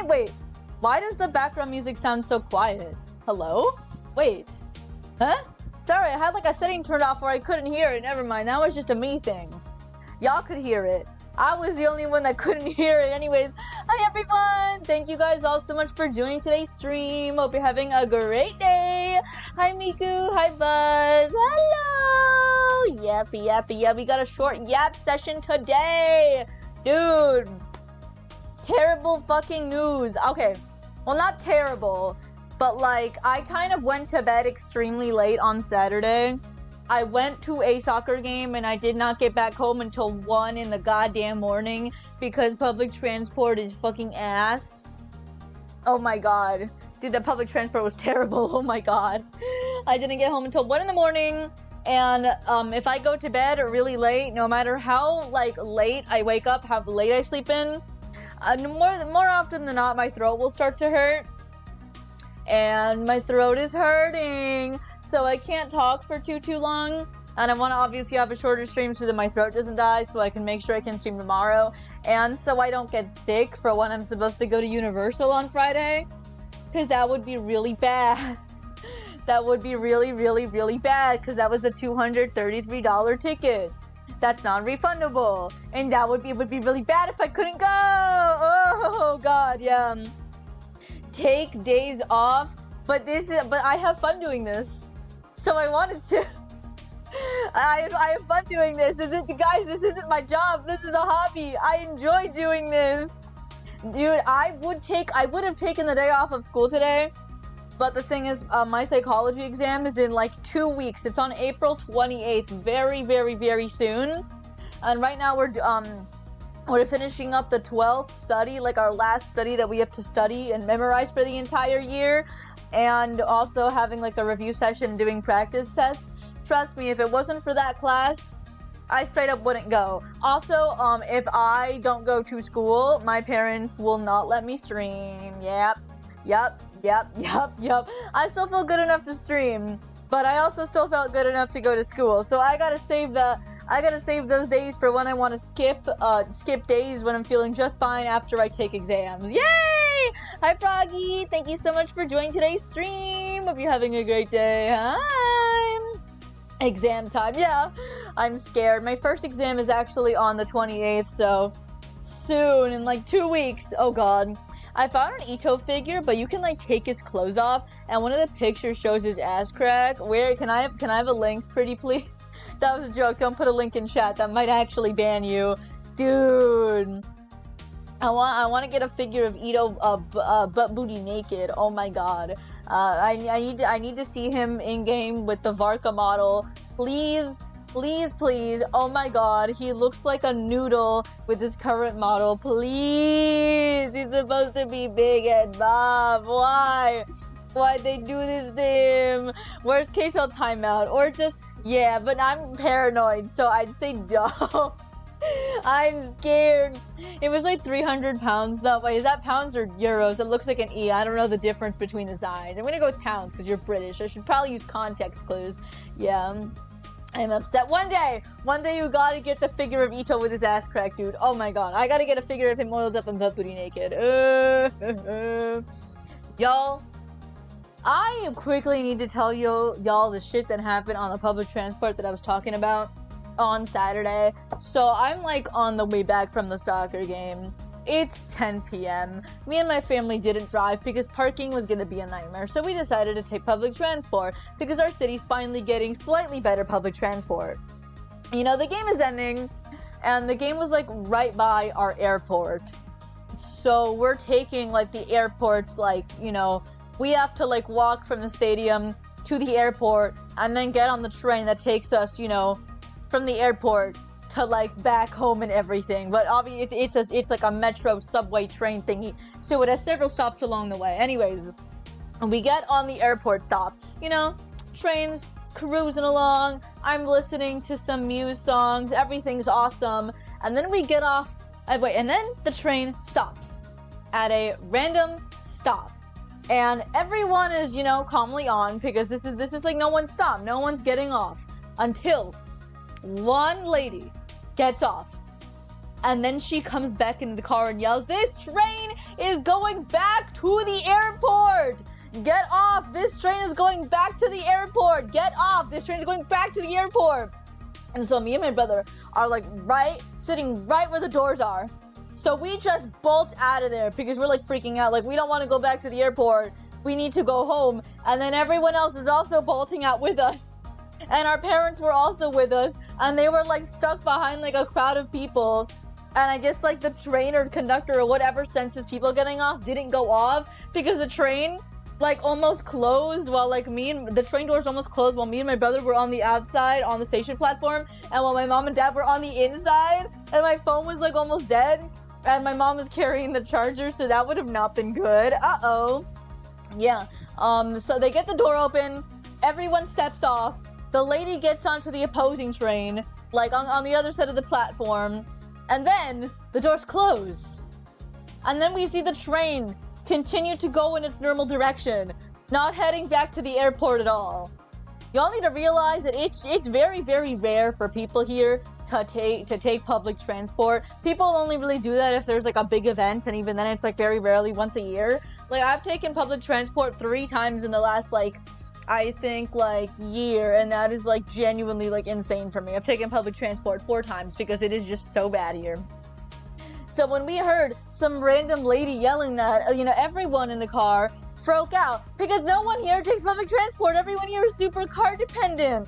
wait. Why does the background music sound so quiet? Hello? Wait. Huh? Sorry, I had like a setting turned off where I couldn't hear it. Never mind, that was just a me thing. Y'all could hear it. I was the only one that couldn't hear it. Anyways, hi everyone! Thank you guys all so much for joining today's stream. Hope you're having a great day. Hi Miku, hi Buzz, hello! Yappy. We got a short YAP session today. Dude, terrible fucking news. Okay, well not terrible, but like I kind of went to bed extremely late on Saturday. I went to a soccer game and I did not get back home until 1 in the goddamn morning because public transport is fucking ass. Oh my god. Dude, the public transport was terrible. Oh my god. I didn't get home until 1 in the morning. And if I go to bed really late, no matter how like late I wake up, how late I sleep in, more often than not, my throat will start to hurt. And my throat is hurting. So I can't talk for too long, and I want to obviously have a shorter stream so that my throat doesn't die, so I can make sure I can stream tomorrow, and so I don't get sick for when I'm supposed to go to Universal on Friday, because that would be really bad. That would be really bad, because that was a $233 ticket. That's non-refundable, and that would be really bad if I couldn't go. Oh god, yeah. Take days off, but I have fun doing this. So I wanted to. I have fun doing this. Guys, this isn't my job. This is a hobby. I enjoy doing this. Dude, I would have taken the day off of school today. But the thing is, my psychology exam is in like 2 weeks. It's on April 28th. Very soon. And right now we're finishing up the 12th study, like our last study that we have to study and memorize for the entire year. And also having like a review session, doing practice tests. Trust me, if it wasn't for that class, I straight up wouldn't go. Also, if I don't go to school, my parents will not let me stream. Yep. I still feel good enough to stream, but I also still felt good enough to go to school. So I gotta save those days for when I want to skip days when I'm feeling just fine after I take exams. Yay! Hi Froggy! Thank you so much for joining today's stream. Hope you're having a great day. Hi! Exam time. Yeah, I'm scared. My first exam is actually on the 28th, so soon, in like 2 weeks. Oh god. I found an Ito figure, but you can like take his clothes off, and one of the pictures shows his ass crack. Where can I have a link, pretty please? That was a joke. Don't put a link in chat. That might actually ban you. Dude. I want to get a figure of Ito butt booty naked. Oh my god. I need to see him in game with the Varka model. Please. Oh my god. He looks like a noodle with his current model. Please. He's supposed to be big and buff. Why? Why'd they do this to him? Worst case, I'll time out. Or just... yeah, but I'm paranoid, so I'd say don't. I'm scared. It was like 300 pounds though. Wait, is that pounds or euros? It looks like an E. I don't know the difference between the sides. I'm gonna go with pounds because you're British. I should probably use context clues. Yeah. I'm upset. One day you gotta get the figure of Ito with his ass crack, dude. Oh my god. I gotta get a figure of him oiled up and butt booty naked. Y'all. I quickly need to tell y'all the shit that happened on the public transport that I was talking about on Saturday. So I'm like on the way back from the soccer game. It's 10 p.m. Me and my family didn't drive because parking was gonna be a nightmare. So we decided to take public transport because our city's finally getting slightly better public transport. You know, the game is ending and the game was like right by our airport. So we're taking like the airport's like, you know, we have to like walk from the stadium to the airport and then get on the train that takes us, you know, from the airport to like back home and everything. But obviously it's like a metro subway train thingy. So it has several stops along the way. Anyways, we get on the airport stop. You know, trains cruising along. I'm listening to some Muse songs. Everything's awesome. And then we get off. And then the train stops at a random stop. And everyone is, you know, calmly on because this is like no one's stopped. No one's getting off until one lady gets off. And then she comes back into the car and yells, "This train is going back to the airport! Get off! This train is going back to the airport! Get off! This train is going back to the airport!" And so me and my brother are like sitting right where the doors are. So we just bolt out of there because we're like freaking out. Like, we don't want to go back to the airport. We need to go home. And then everyone else is also bolting out with us. And our parents were also with us. And they were like stuck behind like a crowd of people. And I guess like the train or conductor or whatever senses people getting off didn't go off because the train like almost closed while like the train doors almost closed while me and my brother were on the outside on the station platform, and while my mom and dad were on the inside, and my phone was like almost dead, and my mom was carrying the charger, so that would have not been good. Yeah. So they get the door open, everyone steps off, the lady gets onto the opposing train, like on the other side of the platform, and then the doors close. And then we see the train continue to go in its normal direction, not heading back to the airport at all. Y'all need to realize that it's very, very rare for people here to take public transport. People only really do that if there's like a big event, and even then it's like very rarely once a year. Like, I've taken public transport 3 times in the last like, I think like year, and that is like genuinely like insane for me. I've taken public transport 4 times because it is just so bad here. So when we heard some random lady yelling that, you know, everyone in the car broke out because no one here takes public transport. Everyone here is super car dependent.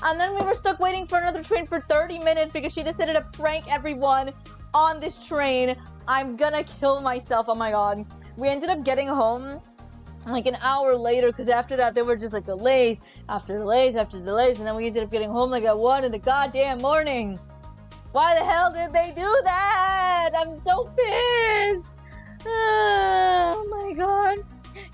And then we were stuck waiting for another train for 30 minutes because she decided to prank everyone on this train. I'm gonna kill myself. Oh my god. We ended up getting home like an hour later because after that there were just like delays after delays after delays, and then we ended up getting home like at 1 in the goddamn morning. Why the hell did they do that? I'm so pissed. Oh my god.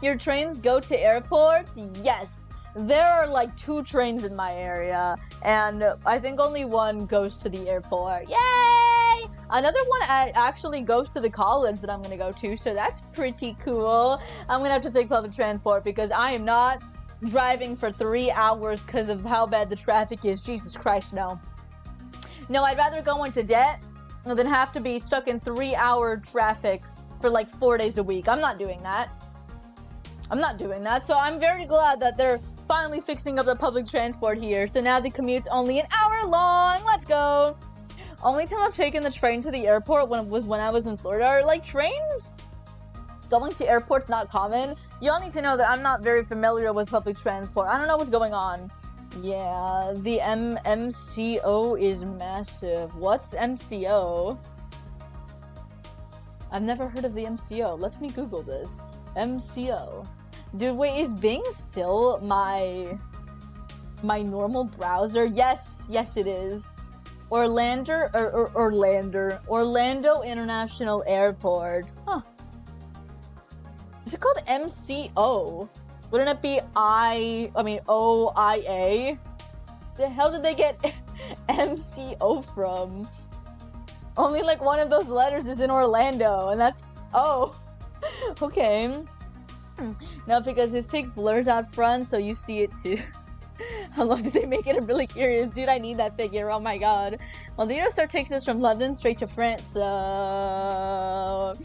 Your trains go to airports? Yes. There are like 2 trains in my area, and I think only one goes to the airport. Yay! Another one actually goes to the college that I'm gonna go to, so that's pretty cool. I'm gonna have to take public transport because I am not driving for 3 hours because of how bad the traffic is. Jesus Christ, no. No, I'd rather go into debt than have to be stuck in 3-hour traffic for like 4 days a week. I'm not doing that. So I'm very glad that they're finally fixing up the public transport here. So now the commute's only an hour long. Let's go. Only time I've taken the train to the airport was when I was in Florida. Like, trains going to airport's not common. Y'all need to know that I'm not very familiar with public transport. I don't know what's going on. Yeah, the MCO is massive. What's MCO? I've never heard of the MCO. Let me Google this. MCO. Dude, wait, is Bing still my normal browser? Yes, it is. Orlando International Airport. Huh. Is it called MCO? Wouldn't it be OIA? The hell did they get MCO from? Only like one of those letters is in Orlando, and that's okay. No, because his pic blurs out front, so you see it too. How long did they make it? I'm really curious. Dude, I need that figure. Oh my god. Well, the Eurostar takes us from London straight to France, so...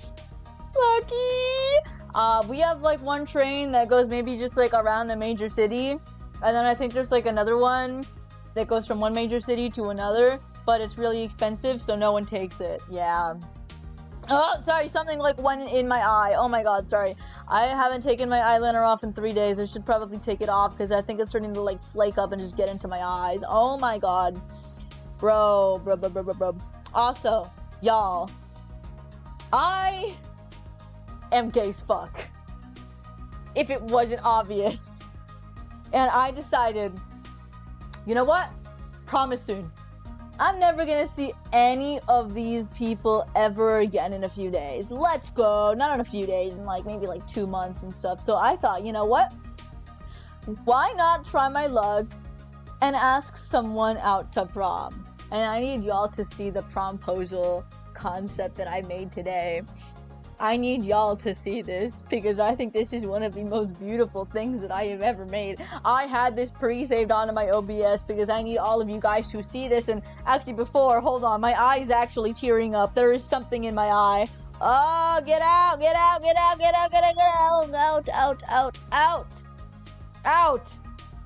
lucky! We have like one train that goes maybe just like around the major city, and then I think there's like another one that goes from one major city to another, but it's really expensive, so no one takes it. Yeah. Oh, sorry, something like went in my eye. Oh my god, sorry. I haven't taken my eyeliner off in 3 days. I should probably take it off because I think it's starting to like flake up and just get into my eyes. Oh my god. Bro. Also, y'all, I am gay as fuck. If it wasn't obvious. And I decided, you know what? Promise soon. I'm never gonna see any of these people ever again in a few days. Let's go. Not in a few days, in like maybe like 2 months and stuff. So I thought, you know what? Why not try my luck and ask someone out to prom? And I need y'all to see the promposal concept that I made today. I need y'all to see this because I think this is one of the most beautiful things that I have ever made. I had this pre-saved onto my OBS because I need all of you guys to see this. And actually hold on, my eye's actually tearing up. There is something in my eye. Oh, get out, get out, get out, get out, get out, get out, out, out, out, out, out.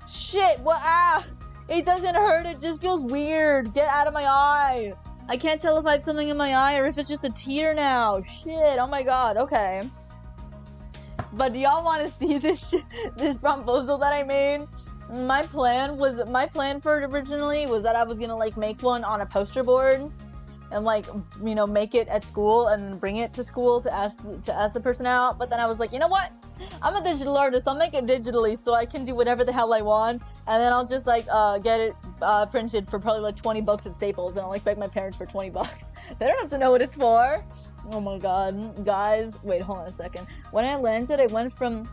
Shit, what, it doesn't hurt, it just feels weird. Get out of my eye. I can't tell if I have something in my eye or if it's just a tear now. Shit, oh my god, okay. But do y'all want to see this this proposal that I made? My plan for it originally was that I was gonna like make one on a poster board and like, you know, make it at school and bring it to school to ask the person out. But then I was like, you know what? I'm a digital artist. I'll make it digitally so I can do whatever the hell I want. And then I'll just like get it printed for probably like 20 bucks at Staples, and I'll like beg my parents for 20 bucks. They don't have to know what it's for. Oh my god, guys, wait, hold on a second. When I landed, I went from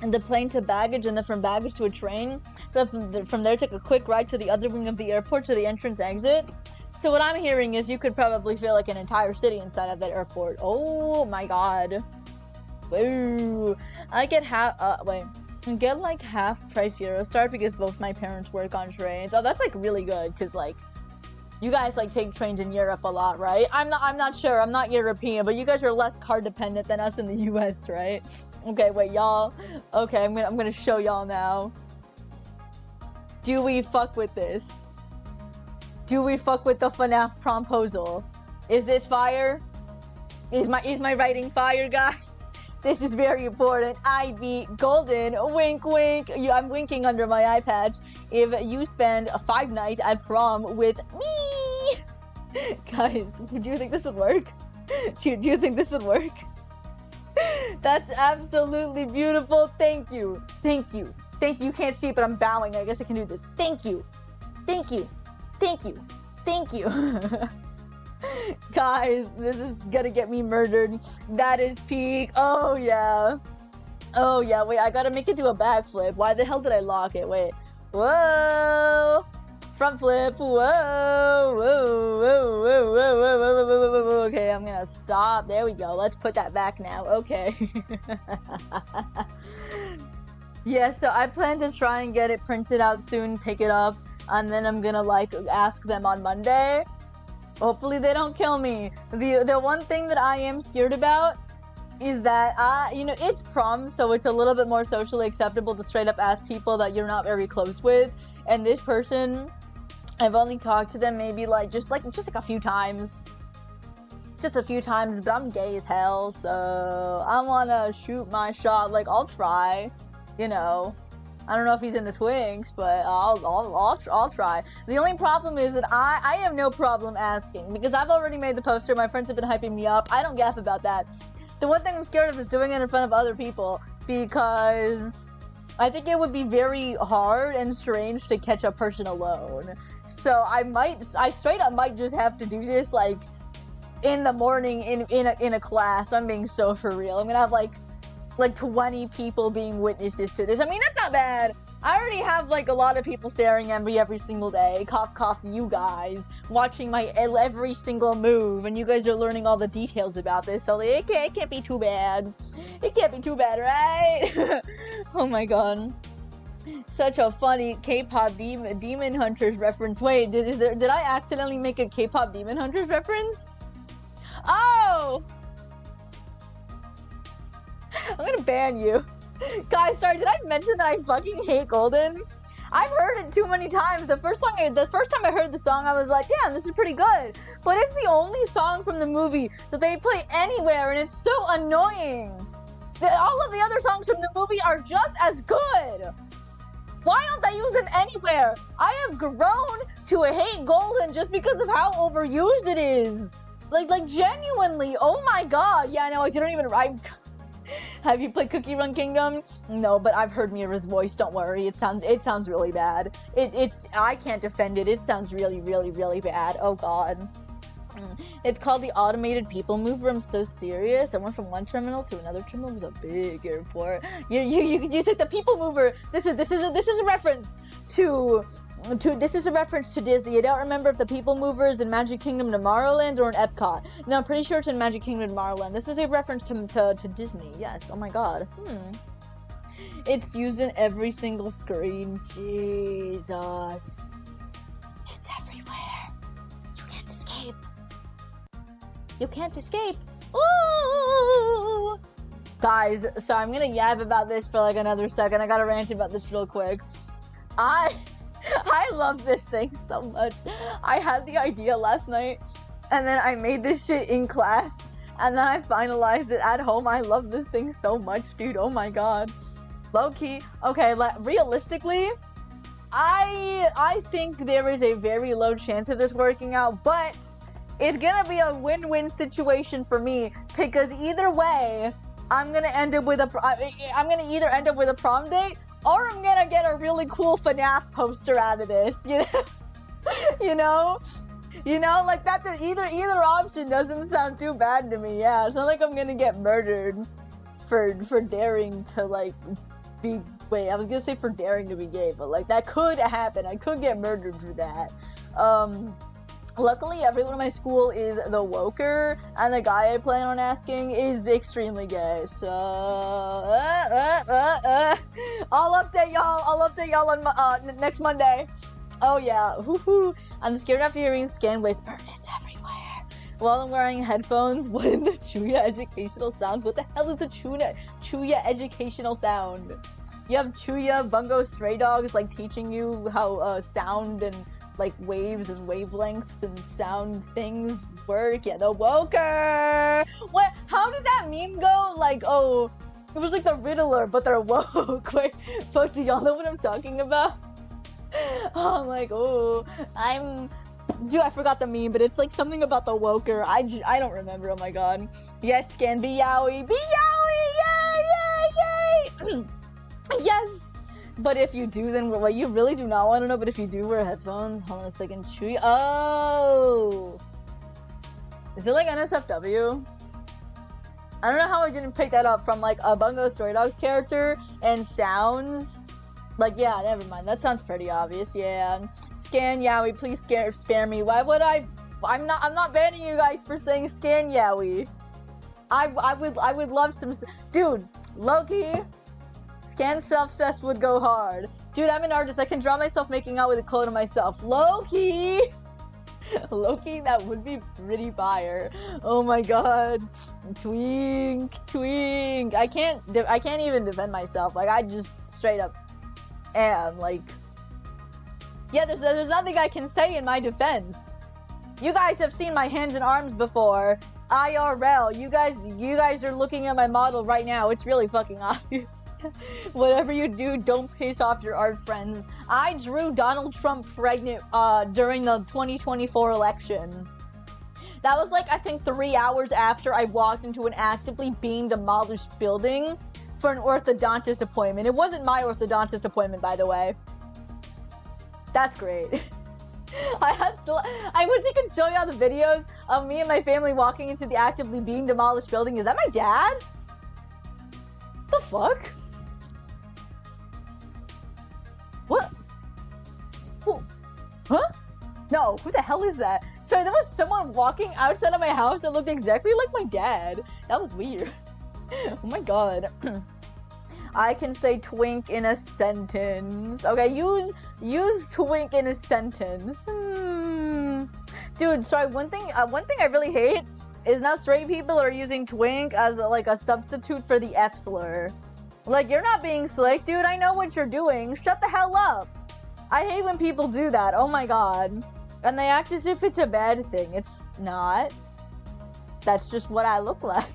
the plane to baggage, and then from baggage to a train. So from there, took a quick ride to the other wing of the airport to the entrance exit. So what I'm hearing is you could probably feel like an entire city inside of that airport. Oh my god. Woo. I get get like half price Eurostar because both my parents work on trains. Oh, that's like really good because like you guys like take trains in Europe a lot, right? I'm not sure. I'm not European, but you guys are less car dependent than us in the US, right? Okay, wait, y'all. Okay, I'm gonna show y'all now. Do we fuck with this? Do we fuck with the FNAF promposal? Is this fire? Is my writing fire, guys? This is very important. I be golden. Wink, wink. I'm winking under my eye patch. If you spend 5 nights at prom with me. Guys, do you think this would work? Do you think this would work? That's absolutely beautiful. Thank you. Thank you. Thank you. You can't see it, but I'm bowing. I guess I can do this. Thank you. Thank you. Thank you. Thank you. Guys, this is gonna get me murdered. That is peak. Oh yeah. Oh yeah, wait, I gotta make it do a backflip. Why the hell did I lock it? Wait. Whoa! Front flip. Whoa! Whoa! Whoa! Whoa! Whoa! Whoa! Whoa! Whoa! Whoa! Okay, I'm gonna stop. There we go. Let's put that back now. Okay. Yeah, so I plan to try and get it printed out soon, pick it up, and then I'm gonna like ask them on Monday. Hopefully they don't kill me. The one thing that I am scared about is that, you know, it's prom, so it's a little bit more socially acceptable to straight up ask people that you're not very close with. And this person, I've only talked to them maybe just like a few times. Just a few times, but I'm gay as hell, so I wanna shoot my shot. Like, I'll try, you know. I don't know if he's into Twinks, but I'll try. The only problem is that I have no problem asking because I've already made the poster. My friends have been hyping me up. I don't gaff about that. The one thing I'm scared of is doing it in front of other people because I think it would be very hard and strange to catch a person alone. So I straight up might just have to do this like in the morning in a class. I'm being so for real. I'm gonna have like 20 people being witnesses to this. I mean, that's not bad. I already have like a lot of people staring at me every single day. Cough, cough, you guys. Watching my every single move. And you guys are learning all the details about this. So it can't be too bad. It can't be too bad, right? Oh my god. Such a funny K-pop Demon Hunters reference. Wait, did I accidentally make a K-pop Demon Hunters reference? Oh! I'm gonna ban you. Guys, sorry, did I mention that I fucking hate Golden? I've heard it too many times. The first time I heard the song, I was like, damn, this is pretty good. But it's the only song from the movie that they play anywhere, and it's so annoying. All of the other songs from the movie are just as good. Why don't they use them anywhere? I have grown to hate Golden just because of how overused it is. Like genuinely, oh my god. Yeah, no, I didn't even write. Have you played Cookie Run Kingdom? No, but I've heard Mira's voice. Don't worry. It sounds really bad. I can't defend it. It sounds really, really, really bad. Oh god. It's called the Automated People Mover. I'm so serious. I went from one terminal to another terminal. It was a big airport. You took the People Mover. This is a reference to This is a reference to Disney. I don't remember if the People Mover is in Magic Kingdom Tomorrowland or in Epcot. No, I'm pretty sure it's in Magic Kingdom Tomorrowland. This is a reference to Disney. Yes. Oh my god. It's used in every single screen. Jesus. It's everywhere. You can't escape. You can't escape. Ooh! Guys, so I'm gonna yab about this for like another second. I gotta rant about this real quick. I love this thing so much. I had the idea last night, and then I made this shit in class, and then I finalized it at home. I love this thing so much, dude. Oh my god. Low-key. Okay, realistically, I think there is a very low chance of this working out, but it's gonna be a win-win situation for me, because either way, I'm gonna either end up with a prom date, or I'm gonna get a really cool FNAF poster out of this, you know? you know, like that. Either option doesn't sound too bad to me. Yeah, it's not like I'm gonna get murdered for daring to like be. Wait, I was gonna say for daring to be gay, but like that could happen. I could get murdered for that. Luckily, everyone in my school is the woker, and the guy I plan on asking is extremely gay. So, I'll update y'all on next Monday. Oh yeah, woohoo! I'm scared after hearing scan waves. It's everywhere. While I'm wearing headphones, what is the Chuya educational sounds? What the hell is a Chuya educational sound? You have Chuya Bungo Stray Dogs like teaching you how sound and like waves and wavelengths and sound things work. Yeah, the woker. What? How did that meme go? Like, oh, it was like the Riddler, but they're woke. Wait, fuck, do y'all know what I'm talking about? Oh, I'm like, oh, dude, I forgot the meme, but it's like something about the woker. I don't remember. Oh my god. Yes, scan be yowie, yay! Yes. But if you do, then what? You really do not want to know. But if you do wear headphones, hold on a second. Chewy. Oh, is it like NSFW? I don't know how I didn't pick that up from like a Bungo Stray Dogs character and sounds. Like, yeah, never mind. That sounds pretty obvious. Yeah. Scan Yowie, please spare me. Why would I? I'm not banning you guys for saying scan Yowie. I would love some. Dude, Loki. Scan self-cess would go hard. Dude, I'm an artist. I can draw myself making out with a clone of myself. Loki! Loki, that would be pretty fire. Oh my god. Twink. I can't even defend myself. Like, I just straight up am. Like, yeah, there's nothing I can say in my defense. You guys have seen my hands and arms before. IRL. You guys are looking at my model right now. It's really fucking obvious. Whatever you do, don't piss off your art friends. I drew Donald Trump pregnant during the 2024 election. That was like, I think 3 hours after I walked into an actively being demolished building for an orthodontist appointment. It wasn't my orthodontist appointment, by the way. That's great. I wish I could show y'all the videos of me and my family walking into the actively being demolished building. Is that my dad? The fuck? What? Who? Huh? No, who the hell is that? Sorry, there was someone walking outside of my house that looked exactly like my dad. That was weird. Oh my god. I can say twink in a sentence. Okay, use twink in a sentence. Dude, sorry, one thing I really hate is now straight people are using twink as like a substitute for the F slur. Like, you're not being slick, dude. I know what you're doing. Shut the hell up. I hate when people do that. Oh my god. And they act as if it's a bad thing. It's not. That's just what I look like.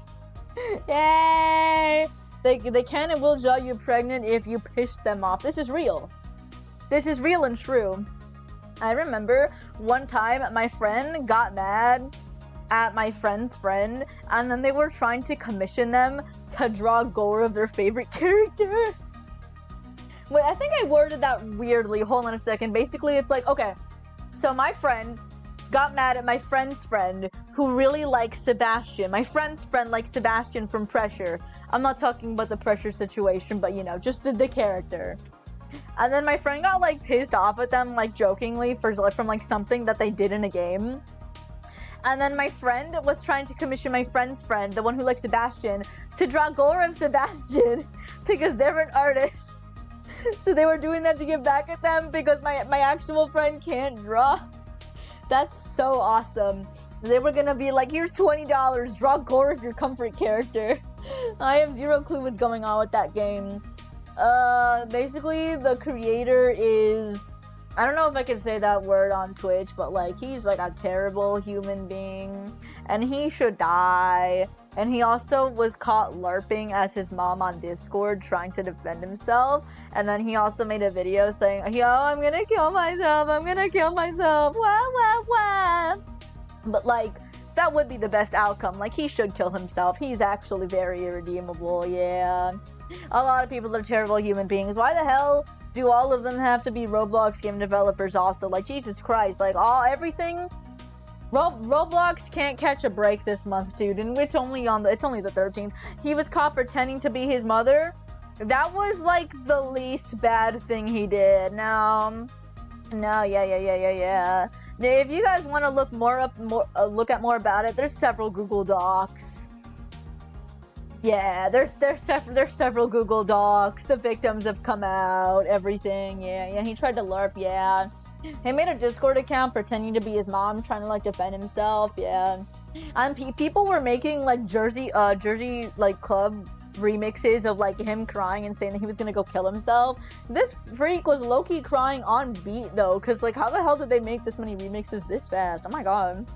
Yay! They can and will draw you pregnant if you piss them off. This is real. This is real and true. I remember one time my friend got mad at my friend's friend, and then they were trying to commission them to draw gore of their favorite character. Wait, I think I worded that weirdly. Hold on a second. Basically, it's like, okay, so my friend got mad at my friend's friend who really likes Sebastian. My friend's friend likes Sebastian from Pressure. I'm not talking about the Pressure situation, but you know, just the character. And then my friend got like pissed off at them, like jokingly from like something that they did in a game. And then my friend was trying to commission my friend's friend, the one who likes Sebastian, to draw gore of Sebastian because they're an artist. So they were doing that to get back at them because my actual friend can't draw. That's so awesome. They were gonna be like, here's $20, draw gore of your comfort character. I have zero clue what's going on with that game. Basically the creator is, I don't know if I can say that word on Twitch, but like he's like a terrible human being and he should die. And he also was caught LARPing as his mom on Discord trying to defend himself. And then he also made a video saying, yo, I'm gonna kill myself, I'm gonna kill myself, wah, wah, wah. But like, that would be the best outcome. Like, he should kill himself. He's actually very irredeemable, yeah. A lot of people are terrible human beings. Why the hell do all of them have to be Roblox game developers also? Like, Jesus Christ, like, everything... Roblox can't catch a break this month, dude, and it's only the 13th. He was caught pretending to be his mother. That was, like, the least bad thing he did. No, yeah. If you guys want to look look at more about it, there's several Google Docs. Yeah, there's several Google Docs. The victims have come out, everything. Yeah, he tried to LARP, yeah. He made a Discord account pretending to be his mom, trying to like defend himself, yeah. And people were making like Jersey like club remixes of like him crying and saying that he was gonna go kill himself. This freak was low-key crying on beat though, cause like how the hell did they make this many remixes this fast? Oh my god.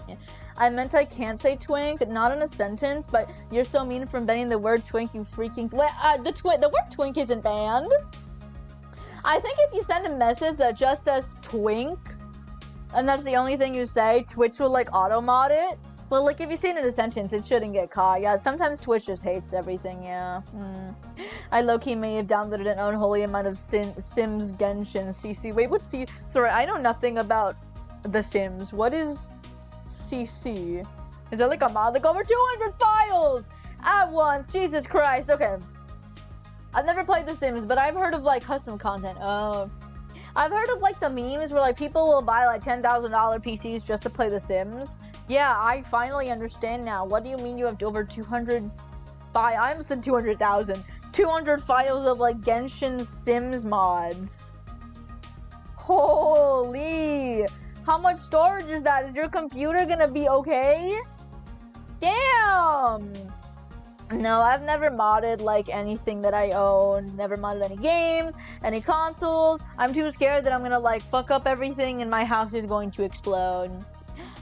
Yeah. I meant I can't say twink, not in a sentence, but you're so mean from banning the word twink, you freaking... the word twink isn't banned. I think if you send a message that just says twink, and that's the only thing you say, Twitch will like auto-mod it. But like if you say it in a sentence, it shouldn't get caught. Yeah, sometimes Twitch just hates everything, yeah. I low-key may have downloaded an unholy amount of Sims Genshin CC. Wait, what's C? Sorry, I know nothing about The Sims. What is CC? Is that like a mod? Like over 200 files at once. Jesus Christ. Okay. I've never played The Sims, but I've heard of like custom content. I've heard of like the memes where like people will buy like $10,000 PCs just to play The Sims. Yeah, I finally understand now. What do you mean you have over 200? I almost said 200,000. 200 files of like Genshin Sims mods. Holy! How much storage is that? Is your computer gonna be okay? Damn! No, I've never modded like anything that I own. Never modded any games, any consoles. I'm too scared that I'm gonna like fuck up everything and my house is going to explode.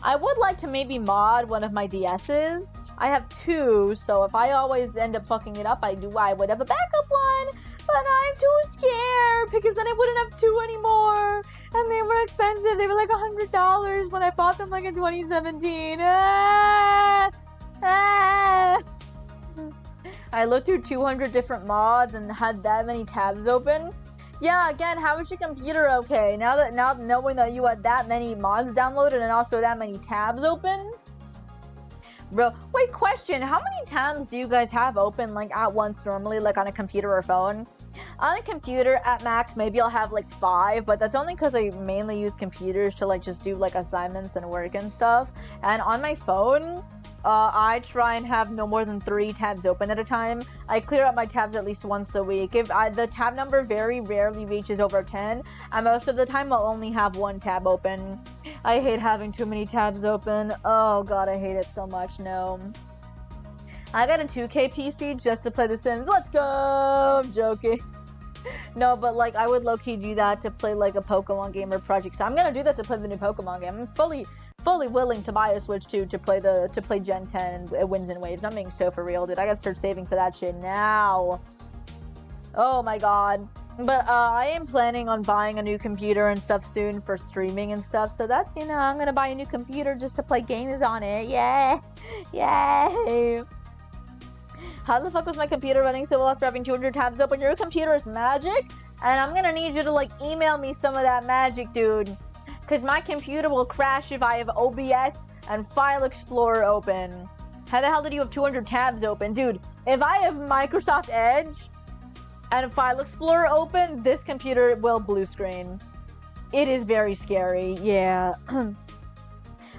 I would like to maybe mod one of my DS's. I have two, so if I always end up fucking it up, I would have a backup one. But I'm too scared because then I wouldn't have two anymore. And they were expensive. They were like $100 when I bought them like in 2017. I looked through 200 different mods and had that many tabs open. Yeah, again, how is your computer okay? Now knowing that you had that many mods downloaded and also that many tabs open? Bro, wait, question. How many tabs do you guys have open like at once normally, like on a computer or phone? On a computer, at max, maybe I'll have like 5, but that's only because I mainly use computers to like just do like assignments and work and stuff. And on my phone, I try and have no more than 3 tabs open at a time. I clear up my tabs at least once a week. If the tab number very rarely reaches over 10, and most of the time I'll only have 1 tab open. I hate having too many tabs open. Oh god, I hate it so much. No. I got a 2K PC just to play The Sims. Let's go! I'm joking. No, but like I would low-key do that to play like a Pokemon game or Project. So I'm gonna do that to play the new Pokemon game. I'm fully willing to buy a Switch 2 to play Gen 10 and Winds and Waves. I'm being so for real, dude. I gotta start saving for that shit now. Oh my god. But I am planning on buying a new computer and stuff soon for streaming and stuff. So that's, you know, I'm gonna buy a new computer just to play games on it. Yeah. Yay. How the fuck was my computer running so well after having 200 tabs open? Your computer is magic? And I'm gonna need you to like email me some of that magic, dude. Because my computer will crash if I have OBS and File Explorer open. How the hell did you have 200 tabs open? Dude, if I have Microsoft Edge, and File Explorer open, this computer will blue screen. It is very scary, yeah.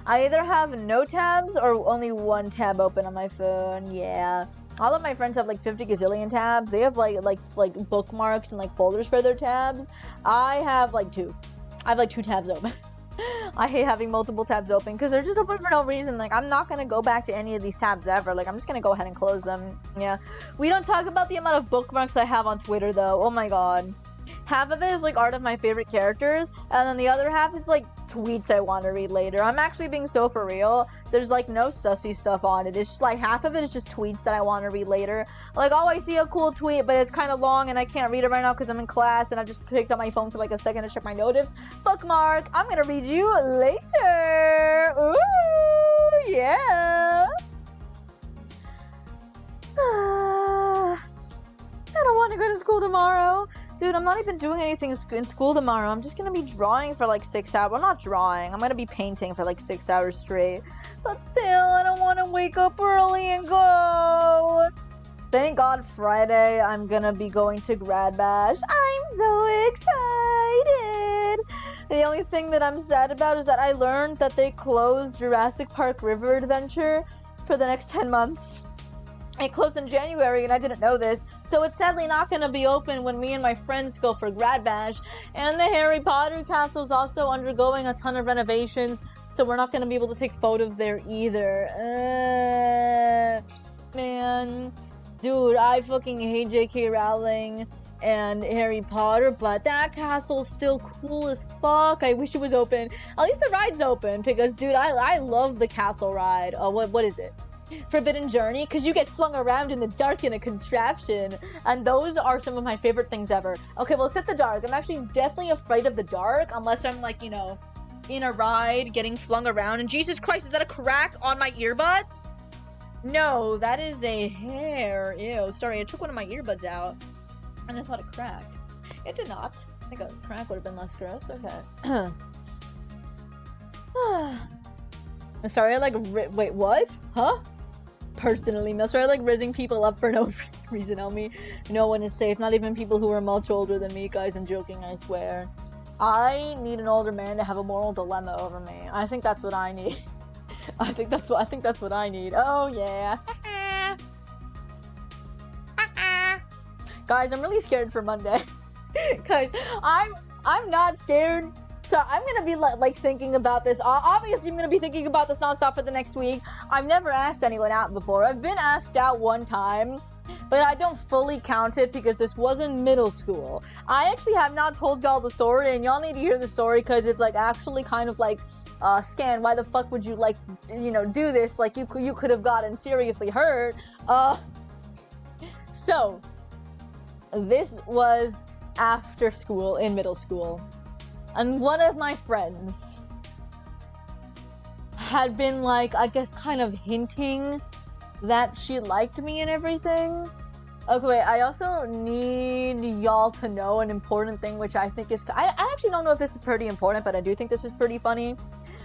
I either have no tabs or only one tab open on my phone, yeah. All of my friends have like 50 gazillion tabs. They have like bookmarks and like folders for their tabs. I have like 2. I have like 2 tabs open. I hate having multiple tabs open because they're just open for no reason. Like, I'm not gonna go back to any of these tabs ever. Like, I'm just gonna go ahead and close them. Yeah. We don't talk about the amount of bookmarks I have on Twitter though. Oh my god. Half of it is like art of my favorite characters, and then the other half is like tweets I want to read later. I'm actually being so for real. There's like no sussy stuff on it. It's just like half of it is just tweets that I want to read later. Like, oh, I see a cool tweet, but it's kind of long and I can't read it right now because I'm in class and I just picked up my phone for like a second to check my notifs. Bookmark, I'm gonna read you later. Ooh, yeah. I don't want to go to school tomorrow. Dude, I'm not even doing anything in school tomorrow. I'm just gonna be drawing for like 6 hours. Well, not drawing. I'm gonna be painting for like 6 hours straight. But still, I don't want to wake up early and go. Thank God Friday, I'm gonna be going to Grad Bash. I'm so excited. The only thing that I'm sad about is that I learned that they closed Jurassic Park River Adventure for the next 10 months. It closed in January and I didn't know this, so it's sadly not going to be open when me and my friends go for Grad Bash. And the Harry Potter castle is also undergoing a ton of renovations, so we're not going to be able to take photos there either. Man. Dude, I fucking hate J.K. Rowling and Harry Potter, but that castle's still cool as fuck. I wish it was open. At least the ride's open, because, dude, I love the castle ride. What is it? Forbidden Journey, because you get flung around in the dark in a contraption, and those are some of my favorite things ever. Okay, well, except the dark. I'm actually definitely afraid of the dark, unless I'm like, you know, in a ride getting flung around. And Jesus Christ, is that a crack on my earbuds? No, that is a hair. Ew, sorry, I took one of my earbuds out and I thought it cracked. It did not. I think a crack would have been less gross. Okay. I'm sorry, I like wait, what? Huh? Personally, I'm sorry, I like rizzing people up for no reason. Help me. No one is safe, not even people who are much older than me. Guys, I'm joking, I swear. I need an older man to have a moral dilemma over me. I think that's what I need. I think that's what I need. Oh yeah. Guys, I'm really scared for Monday. Guys, I'm not scared. So I'm gonna be like thinking about this. Obviously, I'm gonna be thinking about this nonstop for the next week. I've never asked anyone out before. I've been asked out one time, but I don't fully count it because this was in middle school. I actually have not told y'all the story, and y'all need to hear the story because it's like actually kind of like, Scan, why the fuck would you like, you know, do this? Like you could have gotten seriously hurt. So this was after school in middle school. And one of my friends had been like, I guess kind of hinting that she liked me and everything. Okay, wait, I also need y'all to know an important thing, which I think is, I actually don't know if this is pretty important, but I do think this is pretty funny.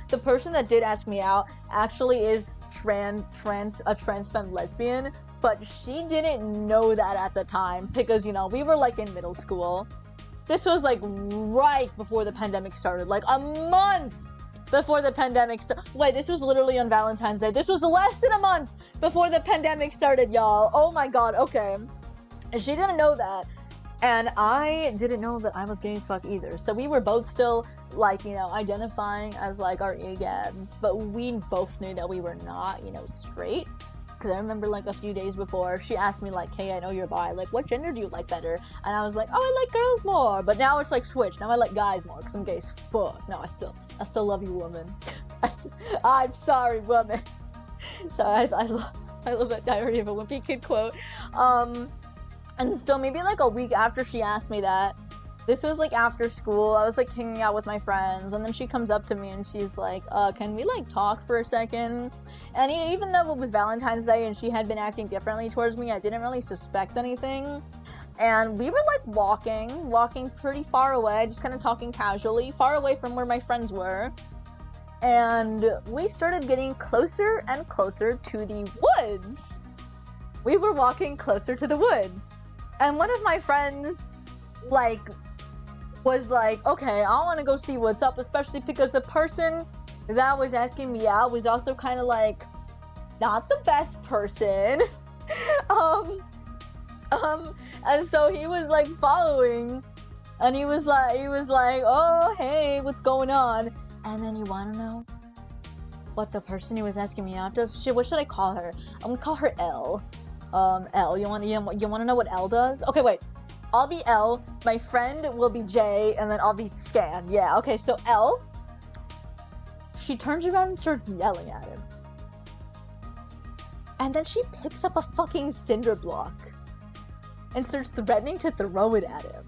The person that did ask me out actually is a trans femme lesbian, but she didn't know that at the time because, you know, we were like in middle school. This was like right before the pandemic started, like a month before the pandemic started. Wait, this was literally on Valentine's Day. This was less than a month before the pandemic started, y'all. Oh my god, okay. And she didn't know that. And I didn't know that I was gay as fuck either. So we were both still, like, you know, identifying as, like, our egabs. But we both knew that we were not, you know, straight. Because I remember, like, a few days before, she asked me, like, hey, I know you're bi. Like, what gender do you like better? And I was like, oh, I like girls more. But now it's, like, switched. Now I like guys more because I'm gay as fuck. No, I still love you, woman. I'm sorry, woman. So I love that Diary of a Wimpy Kid quote. And so maybe like a week after she asked me that, this was like after school, I was like hanging out with my friends, and then she comes up to me and she's like, can we like talk for a second? And even though it was Valentine's Day and she had been acting differently towards me, I didn't really suspect anything. And we were like walking pretty far away, just kind of talking casually, far away from where my friends were. And we started getting closer and closer to the woods. We were walking closer to the woods. And one of my friends, like, was like, okay, I want to go see what's up, especially because the person that was asking me out was also kind of like, not the best person. And so he was like following, and he was like, oh, hey, what's going on? And then you want to know what the person who was asking me out does? Shit, what should I call her? I'm gonna call her L. L. You want to know what L does? Okay, wait. I'll be L. My friend will be J, and then I'll be Scan. Yeah. Okay. So L. She turns around and starts yelling at him, and then she picks up a fucking cinder block and starts threatening to throw it at him.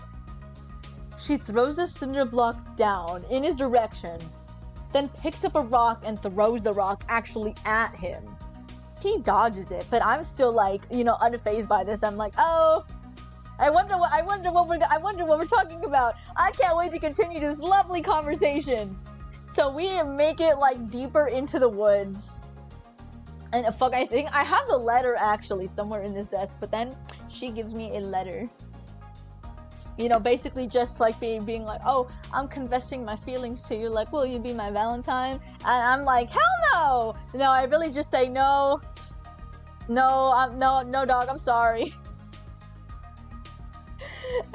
She throws the cinder block down in his direction, then picks up a rock and throws the rock actually at him. He dodges it, but I'm still like, unfazed by this. I'm like, oh, I wonder what we're talking about. I can't wait to continue this lovely conversation. So we make it like deeper into the woods. And I think I have the letter actually somewhere in this desk, but then she gives me a letter. Basically just like being like, oh, I'm confessing my feelings to you. Like, will you be my Valentine? And I'm like, hell no! No, I really just say no. No, no, dog, I'm sorry.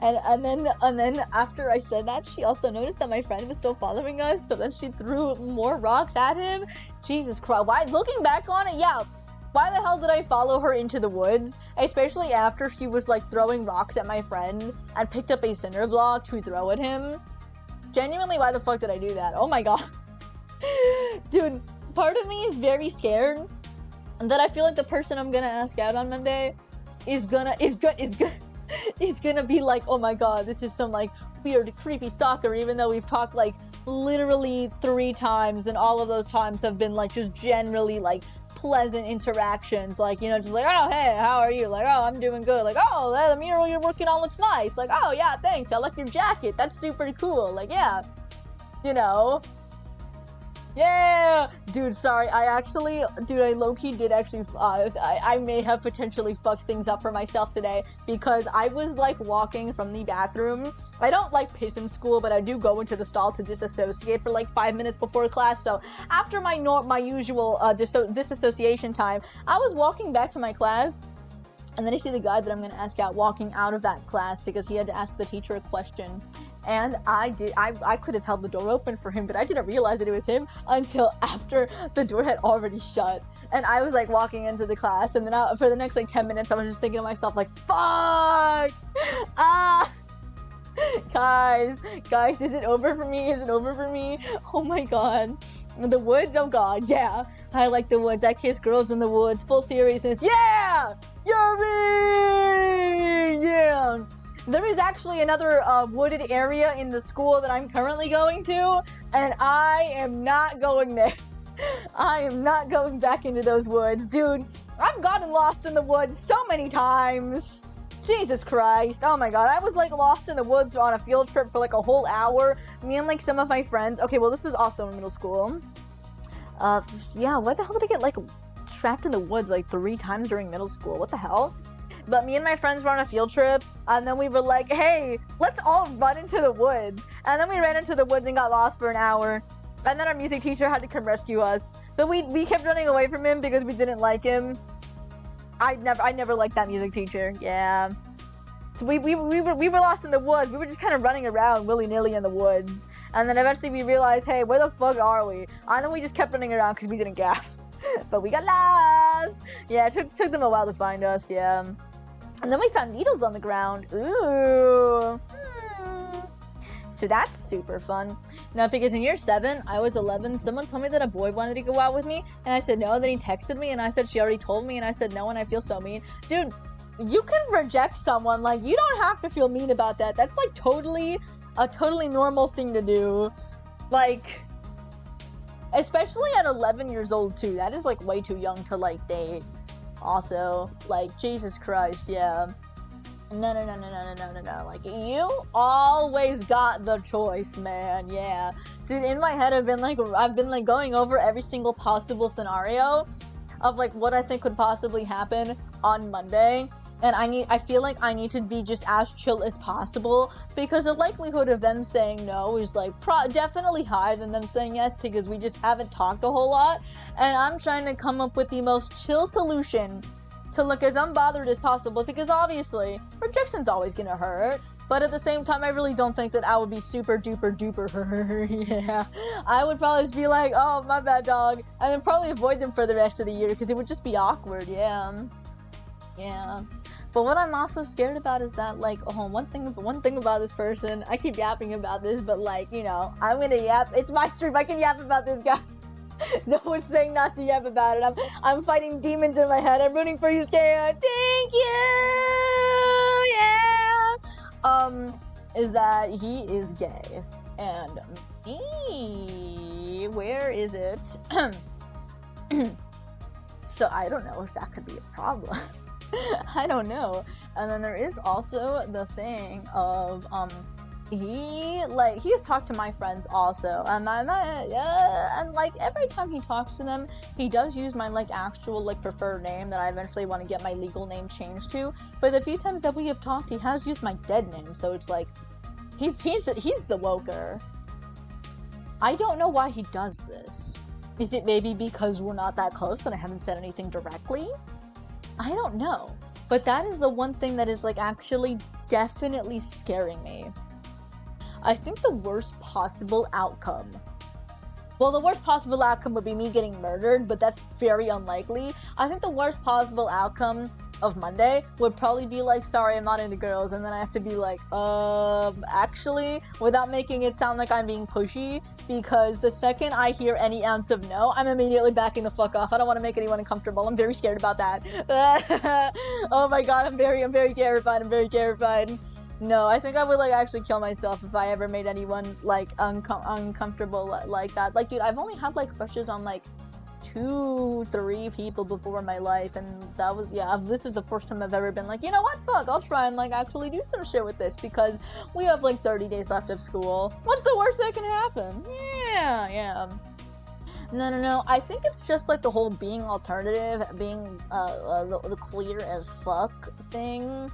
And then after I said that, she also noticed that my friend was still following us, so then she threw more rocks at him. Jesus Christ, why? Looking back on it, yeah. Why the hell did I follow her into the woods? Especially after she was like throwing rocks at my friend and picked up a cinder block to throw at him. Genuinely, why the fuck did I do that? Oh my god. Dude, part of me is very scared that I feel like the person I'm gonna ask out on Monday is gonna be like, oh my god, this is some like weird, creepy stalker, even though we've talked like literally 3 times, and all of those times have been like just generally like pleasant interactions, like, just like, oh, hey, how are you? Like, oh, I'm doing good. Like, oh, the mural you're working on looks nice. Like, oh, yeah, thanks. I like your jacket. That's super cool. Like, yeah, yeah, dude, sorry, I low-key did actually, I may have potentially fucked things up for myself today, because I was, like, walking from the bathroom. I don't, like, piss in school, but I do go into the stall to disassociate for, like, 5 minutes before class, so after my usual, disassociation time, I was walking back to my class, and then I see the guy that I'm gonna ask out walking out of that class because he had to ask the teacher a question. And I could have held the door open for him, but I didn't realize that it was him until after the door had already shut. And I was like walking into the class, and then for the next like 10 minutes, I was just thinking to myself like, fuck! Guys, is it over for me? Is it over for me? Oh my god. The woods? Oh god, yeah. I like the woods. I kiss girls in the woods. Full seriousness. Yeah! Yuri! Yeah! There is actually another wooded area in the school that I'm currently going to, and I am not going there. I am not going back into those woods. Dude, I've gotten lost in the woods so many times. Jesus Christ. Oh my god. I was like lost in the woods on a field trip for like a whole hour. Me and like some of my friends. Okay, well this is also in middle school. Yeah, why the hell did I get like trapped in the woods like 3 times during middle school? What the hell? But me and my friends were on a field trip, and then we were like, hey, let's all run into the woods. And then we ran into the woods and got lost for an hour. And then our music teacher had to come rescue us. But we kept running away from him because we didn't like him. I never liked that music teacher. Yeah. So we were lost in the woods. We were just kind of running around willy-nilly in the woods. And then eventually we realized, hey, where the fuck are we? And then we just kept running around because we didn't gaff. But we got lost. Yeah, it took them a while to find us, yeah. And then we found needles on the ground. Ooh. So that's super fun. Now, because in year 7, I was 11, someone told me that a boy wanted to go out with me, and I said no, then he texted me, and I said she already told me, and I said no, and I feel so mean. Dude, you can reject someone, like, you don't have to feel mean about that. That's, like, a totally normal thing to do. Like, especially at 11 years old, too. That is, like, way too young to, like, date. Also, like, Jesus Christ, yeah. No. Like, you always got the choice, man. Yeah. Dude, in my head, I've been going over every single possible scenario of, like, what I think could possibly happen on Monday. And I feel like I need to be just as chill as possible, because the likelihood of them saying no is like definitely higher than them saying yes, because we just haven't talked a whole lot. And I'm trying to come up with the most chill solution to look as unbothered as possible, because obviously rejection's always gonna hurt. But at the same time, I really don't think that I would be super duper duper hurt. Yeah, I would probably just be like, oh, my bad, dog, and then probably avoid them for the rest of the year, because it would just be awkward. Yeah. But what I'm also scared about is that, like, one thing about this person, I keep yapping about this, but, like, you know, I'm gonna yap. It's my stream, I can yap about this guy. No one's saying not to yap about it. I'm fighting demons in my head. I'm rooting for you, Scare. Thank you! Yeah! Is that he is gay. And me, where is it? So I don't know if that could be a problem. I don't know. And then there is also the thing of he has talked to my friends also, and and like every time he talks to them, he does use my like actual like preferred name that I eventually want to get my legal name changed to. But the few times that we have talked, he has used my dead name, so it's like he's the woker. I don't know why he does this. Is it maybe because we're not that close and I haven't said anything directly? I don't know, but that is the one thing that is like actually definitely scaring me. I think the worst possible outcome, well, the worst possible outcome would be me getting murdered, but that's very unlikely. I think the worst possible outcome of Monday would probably be like, sorry, I'm not into girls, and then I have to be like, actually, without making it sound like I'm being pushy, because the second I hear any ounce of no, I'm immediately backing the fuck off. I don't want to make anyone uncomfortable. I'm very scared about that. Oh my god, I'm very terrified. No, I think I would like actually kill myself if I ever made anyone like uncomfortable like that. Like, dude, I've only had like crushes on like 2-3 people before in my life, and that was, yeah, this is the first time I've ever been like, you know what, fuck, I'll try and like actually do some shit with this, because we have like 30 days left of school. What's the worst that can happen? Yeah. No, I think it's just like the whole being alternative, being the queer as fuck thing.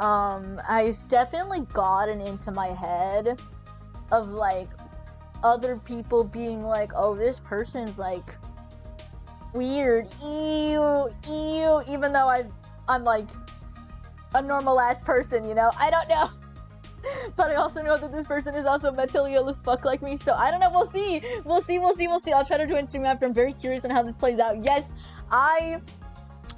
I've definitely gotten into my head of like other people being like, oh, this person's like weird, ew, even though I'm like a normal ass person, you know? I don't know. But I also know that this person is also mentally ill as fuck like me, so I don't know, we'll see. I'll try to do Instagram after. I'm very curious on how this plays out. Yes, I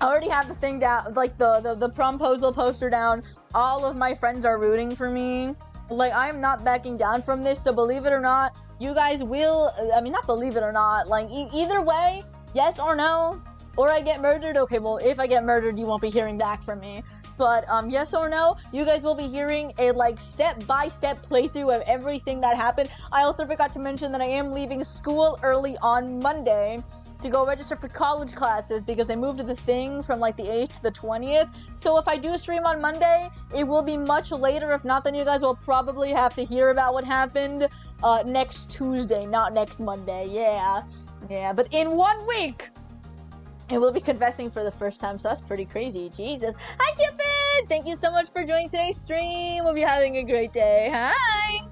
already have the thing down, like the promposal poster down. All of my friends are rooting for me. Like, I'm not backing down from this, so believe it or not, you guys will, I mean, not believe it or not, like, either way, yes or no, or I get murdered. Okay, well, if I get murdered, you won't be hearing back from me. But, yes or no, you guys will be hearing a, like, step-by-step playthrough of everything that happened. I also forgot to mention that I am leaving school early on Monday to go register for college classes, because I moved the thing from like the 8th to the 20th. So if I do stream on Monday, it will be much later. If not, then you guys will probably have to hear about what happened next Tuesday, not next Monday. Yeah, but in 1 week, I will be confessing for the first time, so that's pretty crazy. Jesus. Hi, Cupid! Thank you so much for joining today's stream. We'll be having a great day. Hi!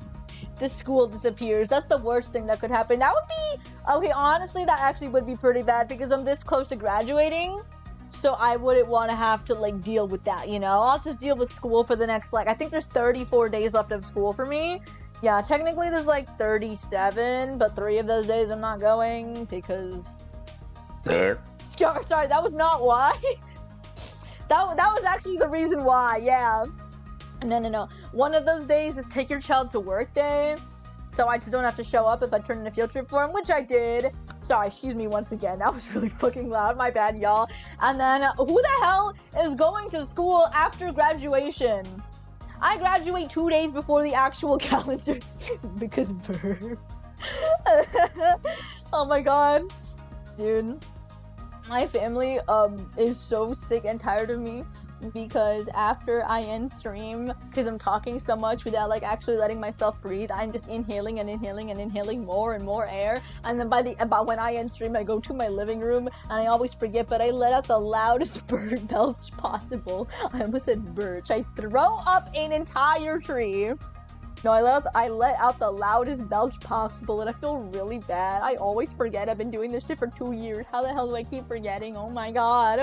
The school disappears. That's the worst thing that could happen. That would be, okay, honestly, that actually would be pretty bad, because I'm this close to graduating, so I wouldn't want to have to, like, deal with that, you know? I'll just deal with school for the next, like, I think there's 34 days left of school for me. Yeah, technically there's, like, 37, but 3 of those days I'm not going, because... Sorry, that was not why. That was actually the reason why, yeah. No. One of those days is take your child to work day, so I just don't have to show up if I turn in a field trip for him, which I did. Sorry, excuse me once again. That was really fucking loud. My bad, y'all. And then, who the hell is going to school after graduation? I graduate 2 days before the actual calendar. Because burp. Oh my god. Dude. My family is so sick and tired of me because after I end stream, because I'm talking so much without like actually letting myself breathe, I'm just inhaling and inhaling and inhaling more and more air. And then about when I end stream, I go to my living room and I always forget, but I let out the loudest bird belch possible. I almost said birch. I throw up an entire tree. No, I let out the loudest belch possible, and I feel really bad. I always forget. I've been doing this shit for 2 years. How the hell do I keep forgetting? Oh my god.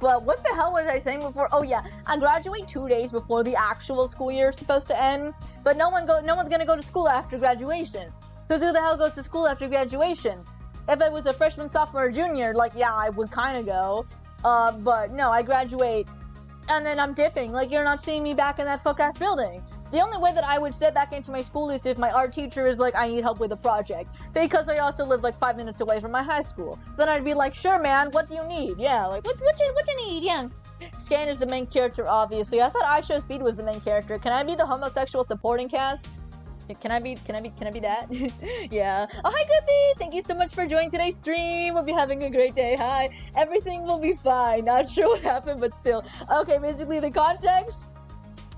But what the hell was I saying before? Oh yeah, I graduate 2 days before the actual school year is supposed to end. But no one's gonna go to school after graduation. Because who the hell goes to school after graduation? If I was a freshman, sophomore, or junior, like yeah, I would kind of go. But no, I graduate. And then I'm dipping, like you're not seeing me back in that fuck-ass building. The only way that I would step back into my school is if my art teacher is like, I need help with a project. Because I also live like 5 minutes away from my high school. Then I'd be like, sure man, what do you need? Yeah, like, what you need? Yeah. Scan is the main character, obviously. I thought I Show Speed was the main character. Can I be the homosexual supporting cast? Can I be that? Yeah. Oh, hi, Goofy! Thank you so much for joining today's stream. We'll be having a great day. Hi. Everything will be fine. Not sure what happened, but still. Okay, basically the context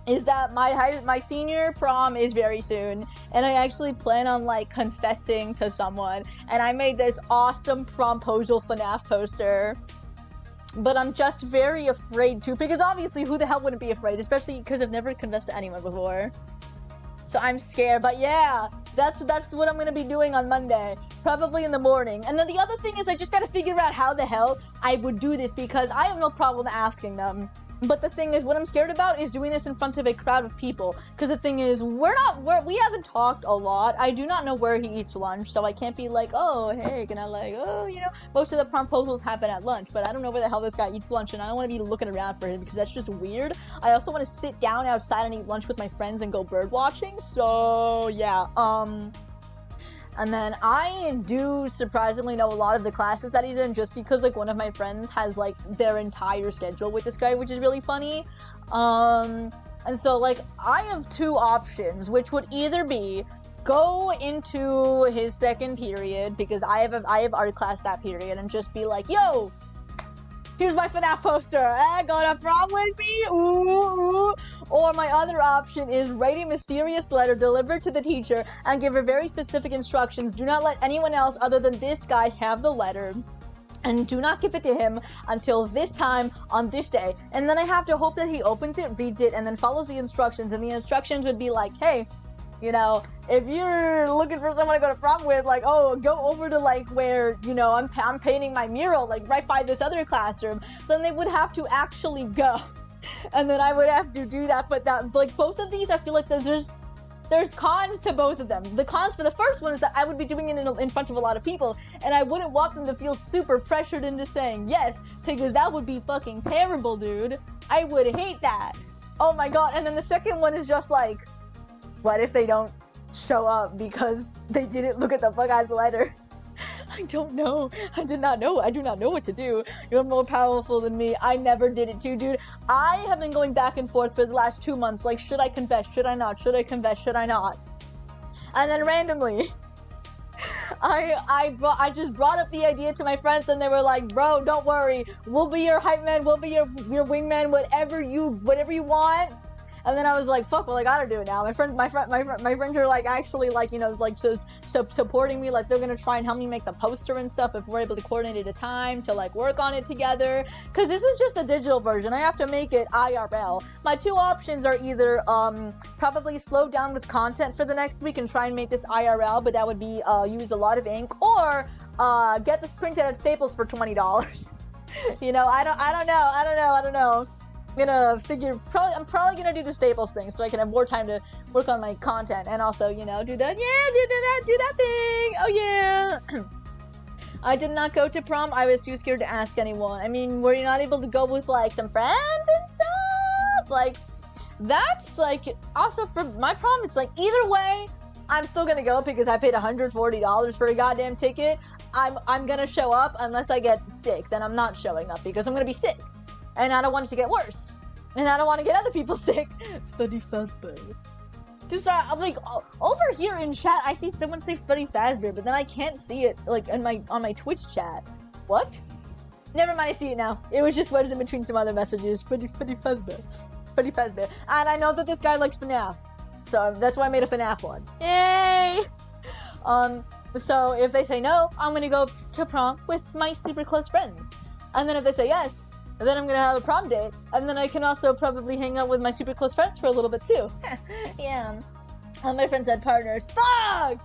is that my senior prom is very soon, and I actually plan on like confessing to someone, and I made this awesome promposal FNAF poster. But I'm just very afraid to, because obviously who the hell wouldn't be afraid, especially because I've never confessed to anyone before. So I'm scared, but yeah, that's what I'm gonna be doing on Monday, probably in the morning. And then the other thing is I just gotta figure out how the hell I would do this, because I have no problem asking them. But the thing is, what I'm scared about is doing this in front of a crowd of people. Because the thing is, we haven't talked a lot. I do not know where he eats lunch, so I can't be like, oh, hey, can I like, oh, you know, most of the proposals happen at lunch, but I don't know where the hell this guy eats lunch, and I don't want to be looking around for him because that's just weird. I also want to sit down outside and eat lunch with my friends and go bird watching, so yeah, and then I do surprisingly know a lot of the classes that he's in just because like one of my friends has like their entire schedule with this guy, which is really funny. And so like I have 2 options, which would either be go into his second period, because I have art class that period, and just be like, yo, here's my FNAF poster. Go to prom with me? Ooh. Or my other option is write a mysterious letter delivered to the teacher and give her very specific instructions. Do not let anyone else other than this guy have the letter. And do not give it to him until this time on this day. And then I have to hope that he opens it, reads it, and then follows the instructions. And the instructions would be like, hey, you know, if you're looking for someone to go to prom with, like, oh, go over to like where, you know, I'm painting my mural, like right by this other classroom. Then they would have to actually go. And then I would have to do that, but that, like, both of these, I feel like there's cons to both of them. The cons for the first one is that I would be doing it in front of a lot of people, and I wouldn't want them to feel super pressured into saying yes, because that would be fucking terrible, dude. I would hate that. Oh my god. And then the second one is just like, what if they don't show up because they didn't look at the fuck-ass letter? I don't know. I do not know what to do. You're more powerful than me. I never did it too, dude. I have been going back and forth for the last 2 months. Like, should I confess? Should I not? Should I confess? Should I not? And then randomly, I just brought up the idea to my friends, and they were like, bro, don't worry. We'll be your hype man. We'll be your wingman. Whatever you want. And then I was like, fuck, well, I gotta do it now. My friends are like actually like, you know, like so supporting me, like they're gonna try and help me make the poster and stuff if we're able to coordinate at a time to like work on it together. Cause this is just the digital version. I have to make it IRL. My 2 options are either probably slow down with content for the next week and try and make this IRL, but that would be use a lot of ink, or get this printed at Staples for $20. You know, I don't know. I'm probably gonna do the Staples thing so I can have more time to work on my content, and also, you know, do that thing. Oh yeah. I did not go to prom. I was too scared to ask anyone. I mean, were you not able to go with like some friends and stuff? Like, that's like, also for my prom, it's like either way, I'm still gonna go because I paid $140 for a goddamn ticket. I'm gonna show up unless I get sick. Then I'm not showing up because I'm gonna be sick. And I don't want it to get worse. And I don't want to get other people sick. 31st birthday. Dude, sorry, I'm like, over here in chat, I see someone say Freddy Fazbear, but then I can't see it, like, on my Twitch chat. What? Never mind, I see it now. It was just wedged in between some other messages. Freddy Fazbear. Freddy Fazbear. And I know that this guy likes FNAF. So that's why I made a FNAF one. Yay! So if they say no, I'm gonna go to prom with my super close friends. And then if they say yes, then I'm gonna have a prom date. And then I can also probably hang out with my super close friends for a little bit too. Yeah. All my friends had partners. Fuck!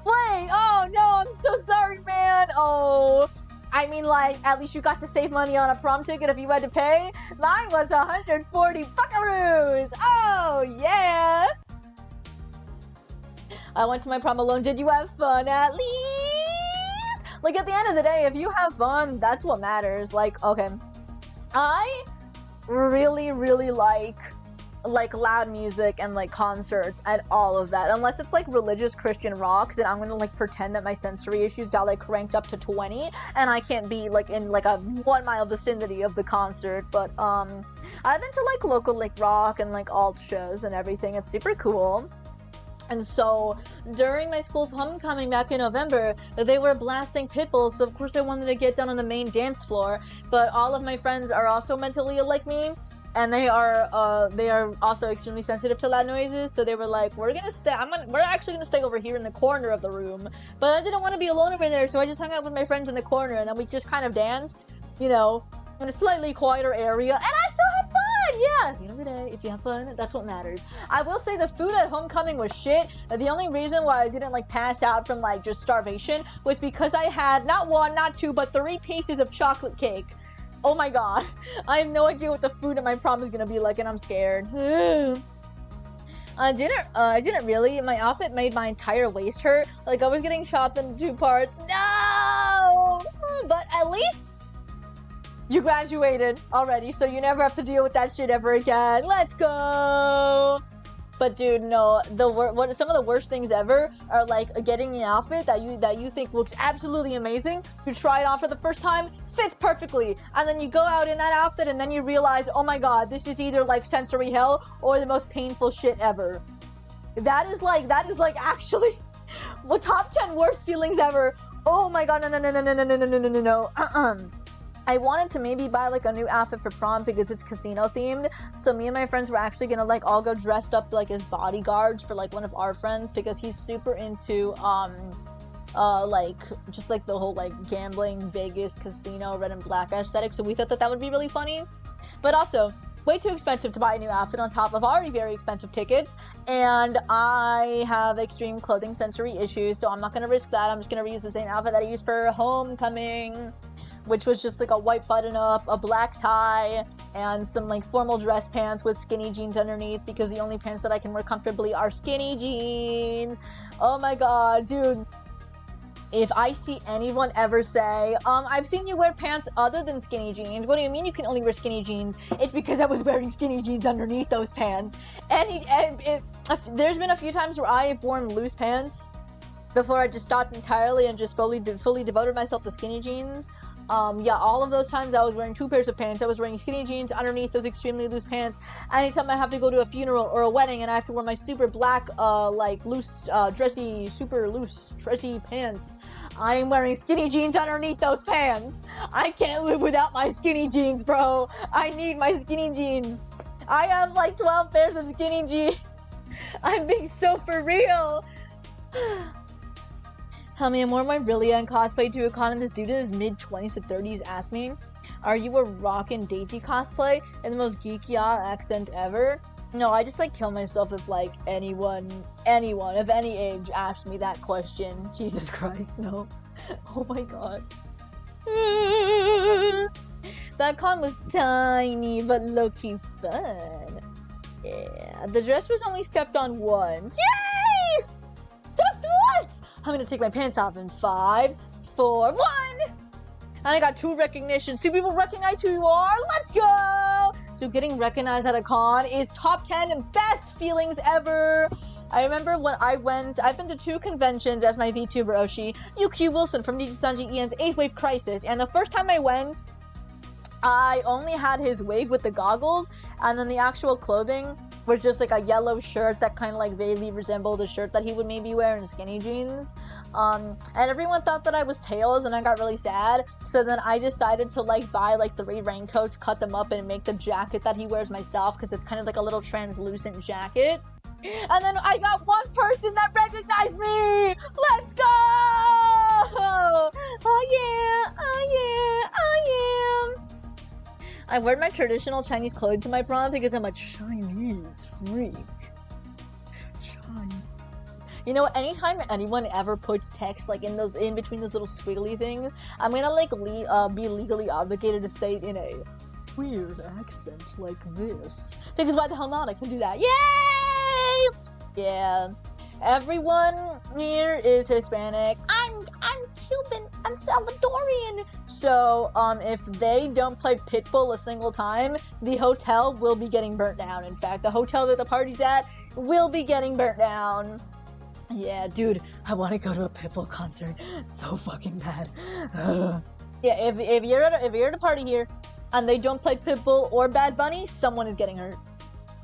Wait! Oh no, I'm so sorry, man! Oh. I mean, like, at least you got to save money on a prom ticket if you had to pay. Mine was 140 buckaroos! Oh, yeah! I went to my prom alone. Did you have fun at least? Like, at the end of the day, if you have fun, that's what matters. Like, okay. I really, really like loud music and like concerts and all of that. Unless it's like religious Christian rock, then I'm gonna like pretend that my sensory issues got like cranked up to 20 and I can't be like in like a 1 mile vicinity of the concert. But I've been to like local like rock and like alt shows and everything. It's super cool. And so during my school's homecoming back in November, they were blasting Pitbull, so of course I wanted to get down on the main dance floor. But all of my friends are also mentally ill like me, and they are also extremely sensitive to loud noises. So they were like, we're actually gonna stay over here in the corner of the room. But I didn't want to be alone over there, so I just hung out with my friends in the corner, and then we just kind of danced, you know, in a slightly quieter area, and I still had fun. Yeah, at the end of the day, if you have fun, that's what matters. I will say the food at homecoming was shit. The only reason why I didn't like pass out from like just starvation was because I had not 1, not 2, but 3 pieces of chocolate cake. Oh my god. I have no idea what the food at my prom is gonna be like, and I'm scared. I didn't really. My outfit made my entire waist hurt. Like, I was getting chopped into 2 parts. No! But at least you graduated already, so you never have to deal with that shit ever again. Let's go! But dude, no, some of the worst things ever are like getting an outfit that you think looks absolutely amazing. You try it on for the first time, fits perfectly, and then you go out in that outfit and then you realize, oh my god, this is either like sensory hell or the most painful shit ever. That is like actually what top 10 worst feelings ever. Oh my god, no. I wanted to maybe buy like a new outfit for prom because it's casino themed. So me and my friends were actually gonna like all go dressed up like as bodyguards for like one of our friends because he's super into like just like the whole like gambling Vegas casino red and black aesthetic. So we thought that would be really funny, but also way too expensive to buy a new outfit on top of already very expensive tickets. And I have extreme clothing sensory issues, so I'm not gonna risk that. I'm just gonna reuse the same outfit that I used for homecoming, which was just like a white button-up, a black tie, and some like formal dress pants with skinny jeans underneath because the only pants that I can wear comfortably are skinny jeans. Oh my god, dude. If I see anyone ever say, I've seen you wear pants other than skinny jeans. What do you mean you can only wear skinny jeans? It's because I was wearing skinny jeans underneath those pants. There's been a few times where I have worn loose pants before I just stopped entirely and just fully devoted myself to skinny jeans. Yeah, all of those times I was wearing 2 pairs of pants. I was wearing skinny jeans underneath those extremely loose pants. Anytime I have to go to a funeral or a wedding and I have to wear my super black, like loose, super loose, dressy pants, I'm wearing skinny jeans underneath those pants. I can't live without my skinny jeans, bro. I need my skinny jeans. I have like 12 pairs of skinny jeans. I'm being so for real. Helmy, I'm wearing my Brilliant cosplay to a con, and this dude in his mid-20s to 30s asked me, are you a Rockin' Daisy cosplay? In the most geeky accent ever? No, I just like kill myself if like anyone of any age asked me that question. Jesus Christ, no. Oh my god. That con was tiny but low-key fun. Yeah, the dress was only stepped on once. Yay! Stepped once! I'm gonna take my pants off in 5, 4, 1! And I got 2 recognitions. 2 people recognize who you are. Let's go! So getting recognized at a con is top 10 and best feelings ever. I remember when I've been to 2 conventions as my VTuber Oshi, UQ Wilson from Nijisanji Ian's 8th Wave Crisis, and the first time I went, I only had his wig with the goggles, and then the actual clothing was just like a yellow shirt that kind of like vaguely resembled a shirt that he would maybe wear in skinny jeans. And everyone thought that I was Tails, and I got really sad. So then I decided to like buy like 3 raincoats, cut them up, and make the jacket that he wears myself, because it's kind of like a little translucent jacket. And then I got one person that recognized me! Let's go! Oh yeah, oh yeah, oh yeah! I wear my traditional Chinese clothes to my prom because I'm a Chinese freak. Chinese. You know, anytime anyone ever puts text like in between those little squiggly things, I'm gonna like be legally obligated to say it in a weird accent like this. Because why the hell not? I can do that. Yay! Yeah. Everyone here is Hispanic. I'm Cuban. I'm Salvadorian. So, if they don't play Pitbull a single time, the hotel will be getting burnt down. In fact, the hotel that the party's at will be getting burnt down. Yeah, dude, I want to go to a Pitbull concert so fucking bad. Yeah, if you're at a party here and they don't play Pitbull or Bad Bunny, someone is getting hurt.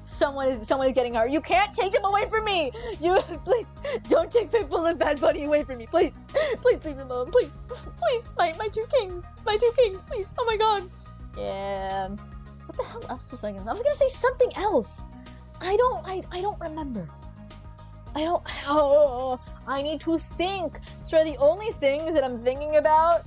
Someone is getting hurt. You can't take him away from me. You please don't take Pitbull and Bad Bunny away from me. Please, please leave them alone. Please, please, my 2 kings, please. Oh my god. Yeah. What the hell else was I gonna say? I was gonna say something else. I don't remember. I need to think. So the only things that I'm thinking about,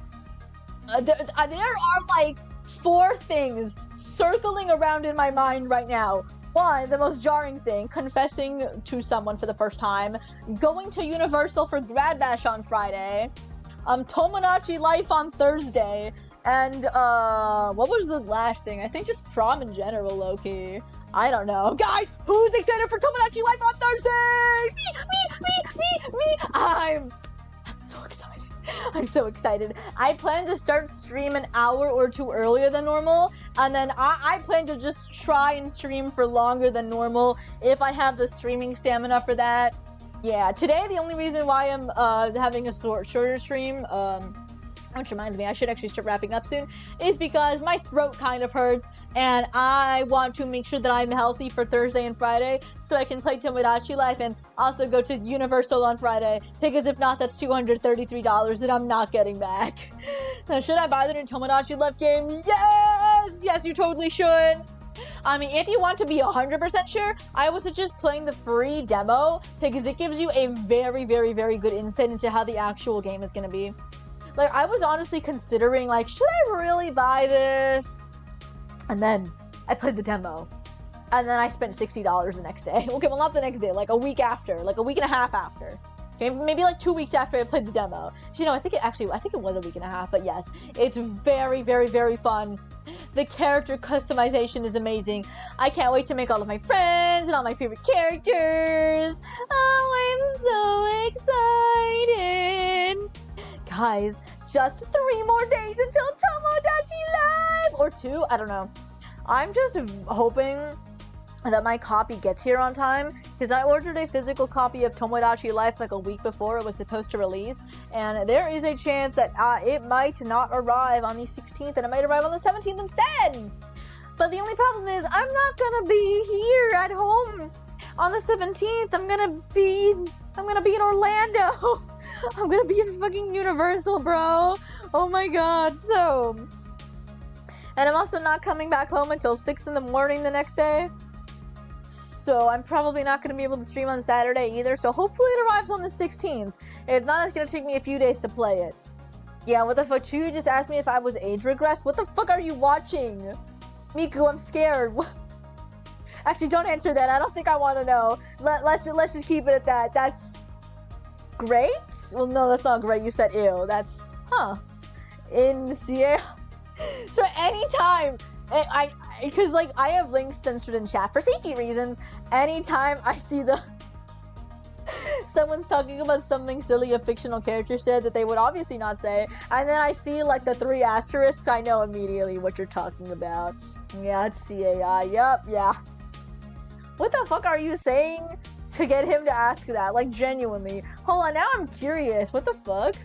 there are like 4 things circling around in my mind right now. 1, the most jarring thing, confessing to someone for the first time, going to Universal for Grad Bash on Friday, Tomodachi Life on Thursday, and what was the last thing? I think just prom in general, low-key. I don't know. Guys, who's excited for Tomodachi Life on Thursday? Me! I'm so excited. I'm so excited. I plan to start stream an hour or 2 earlier than normal, and then I plan to just try and stream for longer than normal if I have the streaming stamina for that. Yeah, today the only reason why I'm having a shorter stream, which reminds me, I should actually start wrapping up soon, is because my throat kind of hurts, and I want to make sure that I'm healthy for Thursday and Friday, so I can play Tomodachi Life and also go to Universal on Friday, because if not, that's $233 that I'm not getting back. Now, should I buy the new Tomodachi Life game? Yes! Yes, you totally should! I mean, if you want to be 100% sure, I would suggest playing the free demo, because it gives you a very, very, very good insight into how the actual game is going to be. Like, I was honestly considering, like, should I really buy this? And then I played the demo. And then I spent $60 the next day. Okay, well, not the next day, like a week after, like a week and a half after. Okay, maybe like 2 weeks after I played the demo. You know, I think it was a week and a half, but yes, it's very, very, very fun. The character customization is amazing. I can't wait to make all of my friends and all my favorite characters. Oh, I'm so excited. Guys, just 3 more days until Tomodachi Live! Or 2, I don't know. I'm just hoping that my copy gets here on time, because I ordered a physical copy of Tomodachi Life like a week before it was supposed to release, and there is a chance that it might not arrive on the 16th, and it might arrive on the 17th instead! But the only problem is, I'm not gonna be here at home on the 17th. I'm gonna be in Orlando! I'm gonna be in fucking Universal, bro! Oh my god, so... And I'm also not coming back home until 6 in the morning the next day. So I'm probably not going to be able to stream on Saturday either, so hopefully it arrives on the 16th. If not, it's going to take me a few days to play it. Yeah, what the fuck? You just asked me if I was age regressed? What the fuck are you watching? Miku, I'm scared. Actually, don't answer that. I don't think I want to know. Let's just keep it at that. That's... great? Well, no, that's not great. You said ew. That's... huh. Yeah. So anytime... because, like, I have links censored in chat for safety reasons. Anytime I see someone's talking about something silly a fictional character said that they would obviously not say, and then I see, like, the 3 asterisks, I know immediately what you're talking about. Yeah, it's CAI. Yup, yeah. What the fuck are you saying to get him to ask that? Like, genuinely. Hold on, now I'm curious. What the fuck?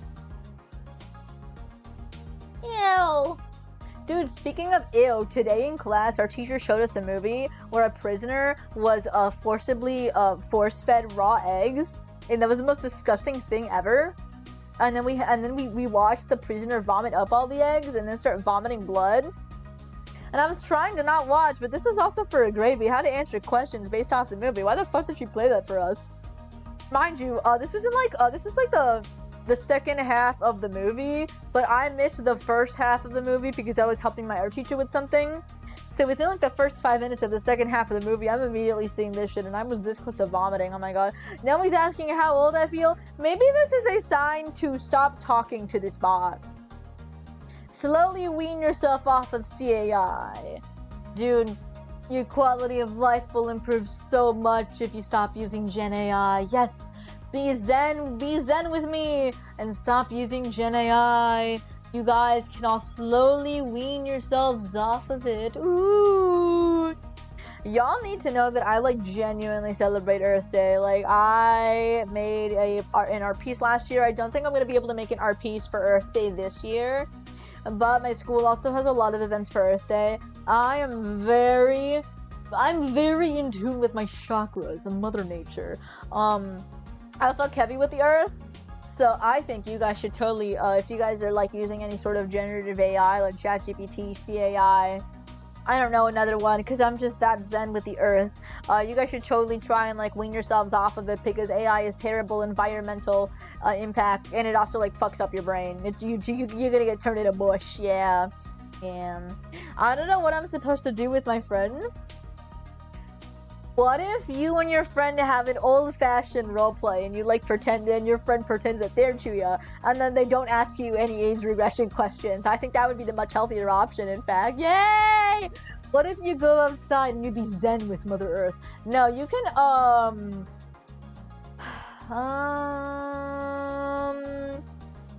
Ew. Dude, speaking of ew, today in class, our teacher showed us a movie where a prisoner was forcibly force-fed raw eggs, and that was the most disgusting thing ever. And then we watched the prisoner vomit up all the eggs and then start vomiting blood. And I was trying to not watch, but this was also for a grade. We had to answer questions based off the movie. Why the fuck did she play that for us? Mind you, this was like the second half of the movie, but I missed the first half of the movie because I was helping my art teacher with something. So within like the first 5 minutes of the second half of the movie, I'm immediately seeing this shit, and I was this close to vomiting. Oh my god. Now he's asking how old I feel. Maybe this is a sign to stop talking to this bot. Slowly wean yourself off of CAI. Dude, your quality of life will improve so much if you stop using Gen AI. Yes, be zen with me and stop using Gen AI. You guys can all slowly wean yourselves off of it. Ooh. Y'all need to know that I like genuinely celebrate Earth Day. Like, I made an art piece last year. I don't think I'm gonna be able to make an art piece for Earth Day this year, but my school also has a lot of events for Earth Day. I'm very in tune with my chakras and Mother Nature. I fuck heavy with the Earth, so I think you guys should totally, if you guys are like using any sort of generative AI like ChatGPT, CAI, I don't know, another one, because I'm just that zen with the Earth. You guys should totally try and like wean yourselves off of it, because AI is terrible environmental impact, and it also like fucks up your brain. You're gonna get turned into mush. Yeah. I don't know what I'm supposed to do with my friend. What if you and your friend have an old-fashioned roleplay and you like pretend, and your friend pretends that they're Chuya, and then they don't ask you any age regression questions? I think that would be the much healthier option, in fact. Yay! What if you go outside and you be zen with Mother Earth? No, you can,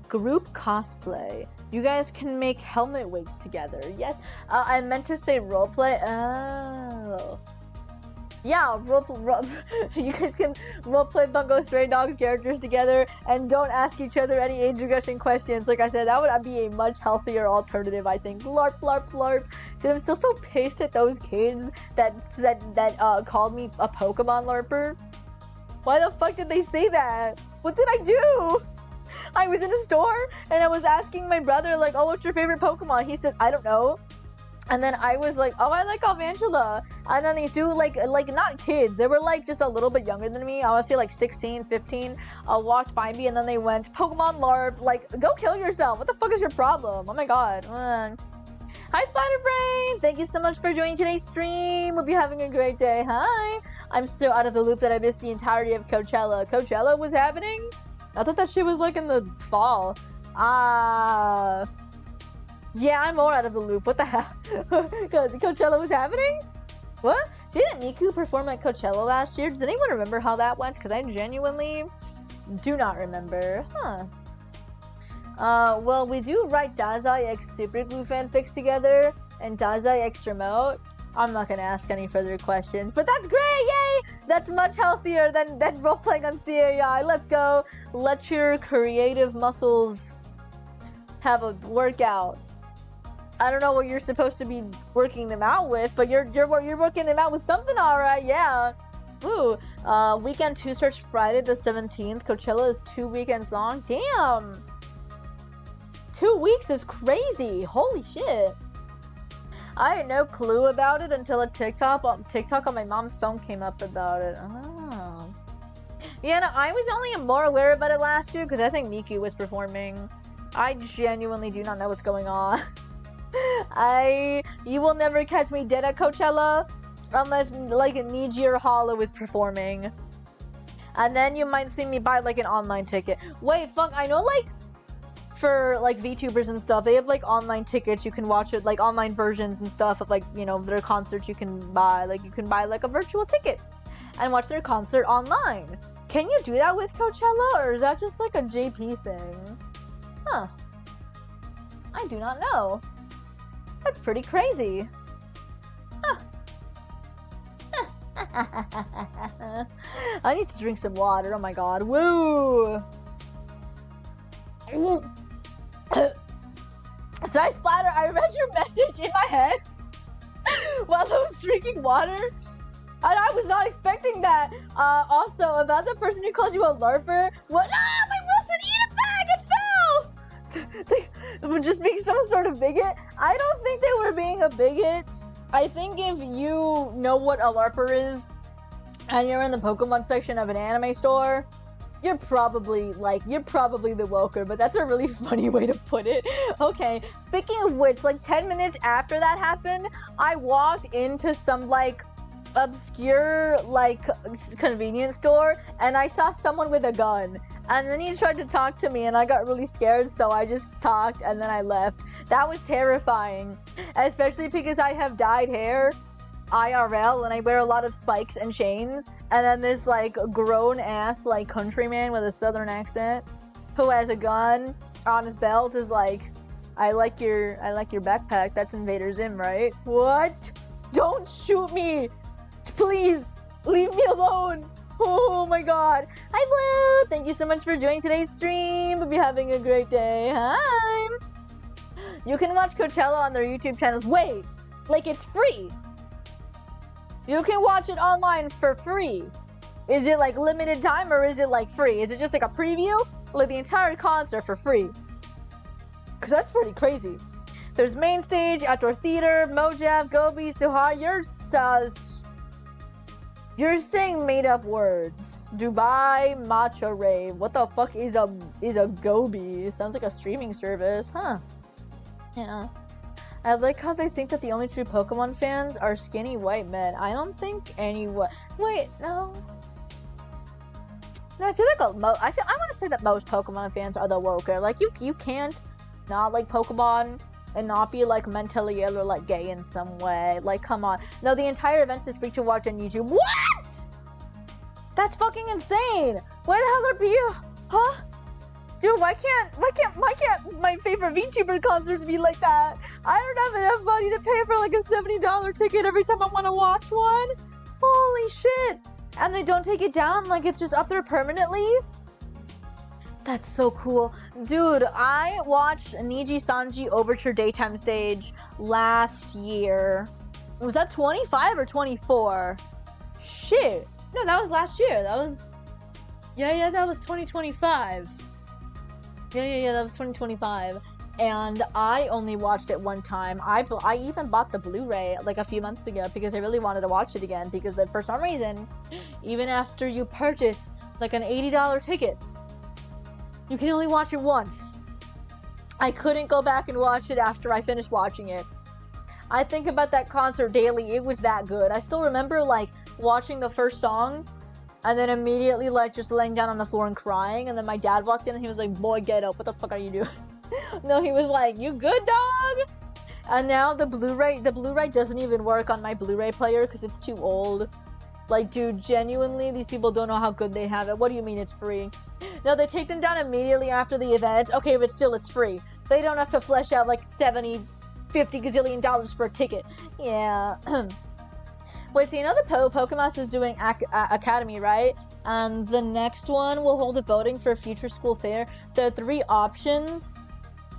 group cosplay. You guys can make helmet wigs together. Yes, I meant to say roleplay. Oh. Yeah, you guys can roleplay Bungo Stray Dogs characters together and don't ask each other any age regression questions. Like I said, that would be a much healthier alternative, I think. Larp, larp, larp. Dude, I'm still so pissed at those kids that called me a Pokemon larper. Why the fuck did they say that? What did I do? I was in a store and I was asking my brother, like, oh, what's your favorite Pokemon? He said, I don't know. And then I was like, oh, I like Alvantula. And then these two, like not kids, they were like just a little bit younger than me. I would say like 16, 15, walked by me, and then they went, Pokemon LARP, like, go kill yourself. What the fuck is your problem? Oh my god. Hi, Spider-Brain. Thank you so much for joining today's stream. Hope you're having a great day. Hi. I'm so out of the loop that I missed the entirety of Coachella. Coachella was happening? I thought that shit was like in the fall. Yeah, I'm more out of the loop. What the hell? Coachella was happening? What? Didn't Miku perform at Coachella last year? Does anyone remember how that went? Because I genuinely do not remember. Well, we do write Dazai X Superglue fanfics together and Dazai X Remote. I'm not gonna ask any further questions, but that's great! Yay! That's much healthier than roleplaying on CAI. Let's go. Let your creative muscles have a workout. I don't know what you're supposed to be working them out with, but you're working them out with something, all right? Yeah. Ooh. Weekend 2 starts Friday the 17th. Coachella is 2 weekends long. Damn. 2 weeks is crazy. Holy shit. I had no clue about it until a TikTok on my mom's phone came up about it. Oh. Yeah, no, I was only more aware about it last year because I think Miku was performing. I genuinely do not know what's going on. You will never catch me dead at Coachella unless like Meteor Hollow is performing. And then you might see me buy like an online ticket. Wait, fuck, I know like for like VTubers and stuff, they have like online tickets. You can watch it, like online versions and stuff of like, you know, their concerts you can buy. Like you can buy like a virtual ticket and watch their concert online. Can you do that with Coachella, or is that just like a JP thing? Huh. I do not know. That's pretty crazy. Huh. I need to drink some water. Oh my god. Woo! So I read your message in my head while I was drinking water. And I was not expecting that. Also, about the person who calls you a LARPer. What? Ah, my Wilson, eat it back! It fell! They were just being some sort of bigot. I don't think they were being a bigot. I think if you know what a LARPer is, and you're in the Pokemon section of an anime store, you're probably the woker, but that's a really funny way to put it. Okay, speaking of which, like 10 minutes after that happened, I walked into some like obscure like convenience store and I saw someone with a gun, and then he tried to talk to me and I got really scared, so I just talked and then I left. That was terrifying, especially because I have dyed hair IRL and I wear a lot of spikes and chains, and then this like grown ass like countryman with a southern accent who has a gun on his belt is like, I like your backpack, that's Invader Zim, right? What? Don't shoot me! Please! Leave me alone! Oh my god. Hi Blue! Thank you so much for joining today's stream. Hope you're having a great day. Hi! You can watch Coachella on their YouTube channels. Wait! Like it's free! You can watch it online for free. Is it like limited time or is it like free? Is it just like a preview? Like the entire concert for free? Cause that's pretty crazy. There's main stage, outdoor theater, Mojave, Gobi, Suhar. You're saying made up words. Dubai, Matcha Rave. What the fuck is a Gobi? Sounds like a streaming service, huh? Yeah. I like how they think that the only true Pokemon fans are skinny white men. I don't think anyone. Wait, no. No, I feel like I want to say that most Pokemon fans are the woker. Like you can't not like Pokemon and not be like mentally ill or like gay in some way. Like, come on. No, the entire event is free to watch on YouTube. What? That's fucking insane. Why the hell are people? Huh? Dude, why can't my favorite VTuber concerts be like that? I don't have enough money to pay for like a $70 ticket every time I want to watch one. Holy shit. And they don't take it down, like it's just up there permanently? That's so cool. Dude, I watched Niji Sanji Overture Daytime Stage last year. Was that 25 or 24? Shit. No, that was last year. That was... Yeah, that was 2025. Yeah, that was 2025. And I only watched it one time. I even bought the Blu-ray like a few months ago because I really wanted to watch it again, because for some reason, even after you purchase like an $80 ticket, you can only watch it once. I couldn't go back and watch it after I finished watching it. I think about that concert daily. It was that good. I still remember like watching the first song and then immediately like just laying down on the floor and crying, and then my dad walked in and he was like, "Boy, get up. What the fuck are you doing?" No, he was like, "You good, dog?" And now the Blu-ray doesn't even work on my Blu-ray player because it's too old. Like, dude, genuinely, these people don't know how good they have it. What do you mean it's free? No, they take them down immediately after the event. Okay, but still, it's free. They don't have to flesh out like 70, 50 gazillion dollars for a ticket. Yeah. Wait, so you know the Pokemon is doing Academy, right? And the next one will hold a voting for a future school fair. There are 3 options: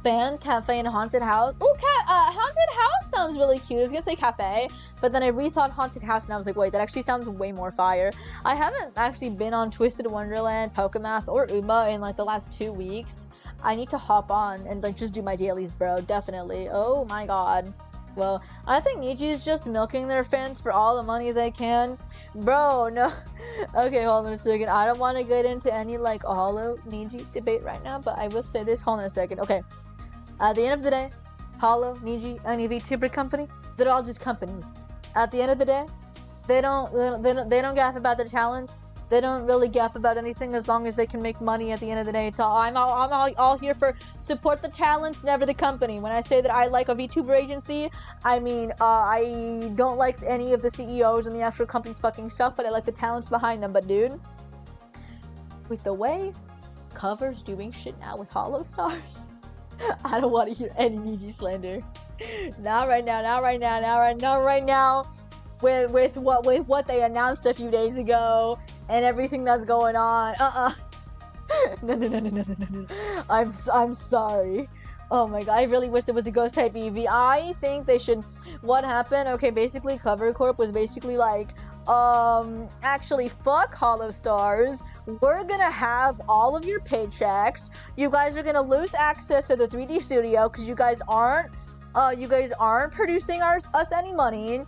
band, cafe, and haunted house. Oh, haunted house sounds really cute. I was gonna say cafe, but then I rethought haunted house and I was like, wait, that actually sounds way more fire. I haven't actually been on Twisted Wonderland, Pokemass, or Uma in like the last 2 weeks. I need to hop on and like just do my dailies, bro. Definitely. Oh my god. Well, I think Niji is just milking their fans for all the money they can. Bro, no. Okay, hold on a second. I don't want to get into any like Hollow Niji debate right now, but I will say this. Hold on a second. Okay. At the end of the day, Hollow, Niji, any VTuber company, they're all just companies. At the end of the day, they don't gaff about their talents. They don't really gaff about anything as long as they can make money at the end of the day. So I'm all here for support the talents, never the company. When I say that I like a VTuber agency, I mean, I don't like any of the CEOs and the actual company's fucking stuff, but I like the talents behind them. But dude, with the way Cover's doing shit now with Hollow Stars, I don't want to hear any Niji slander. Not right now. With what they announced a few days ago and everything that's going on. No. I'm sorry. Oh my god, I really wish there was a ghost type Eevee. I think they should... What happened? Okay, basically Cover Corp was basically like, actually fuck Hollow Stars. We're gonna have all of your paychecks. You guys are gonna lose access to the 3D studio because you guys aren't producing us any money.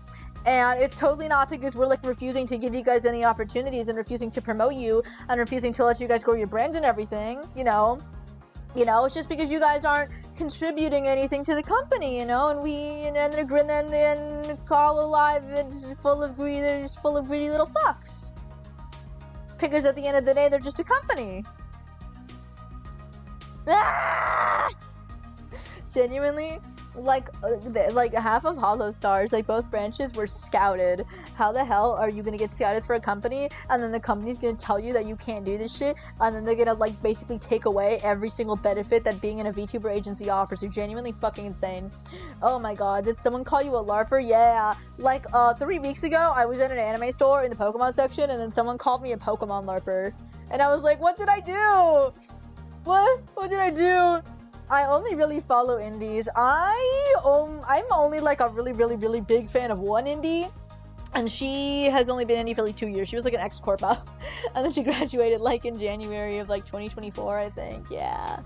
And it's totally not because we're like refusing to give you guys any opportunities and refusing to promote you and refusing to let you guys grow your brand and everything, you know, it's just because you guys aren't contributing anything to the company, and then SCANOLii is full of greedy little fucks. Because at the end of the day, they're just a company. Ah! Genuinely, like half of Hollow Stars, like both branches were scouted. How the hell are you gonna get scouted for a company and then the company's gonna tell you that you can't do this shit and then they're gonna like basically take away every single benefit that being in a VTuber agency offers? You're genuinely fucking insane. Oh my god, did someone call you a LARPer? Yeah. Like 3 weeks ago, I was in an anime store in the Pokemon section and then someone called me a Pokemon LARPer. And I was like, what did I do? What did I do? I only really follow indies. I'm only like a really big fan of one indie, and she has only been indie for like 2 years. She was like an ex-corpa, and then she graduated like in January of like 2024, I think. Yeah.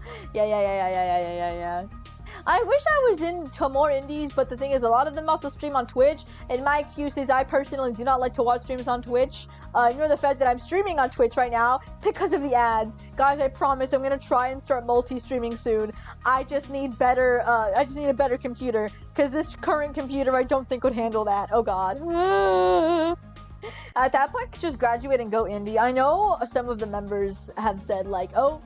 I wish I was into more indies, but the thing is, a lot of them also stream on Twitch, and my excuse is I personally do not like to watch streams on Twitch. Ignore the fact that I'm streaming on Twitch right now because of the ads. Guys, I promise I'm gonna try and start multi-streaming soon. I just need a better computer, because this current computer I don't think would handle that. Oh god. At that point, just graduate and go indie. I know some of the members have said like, oh,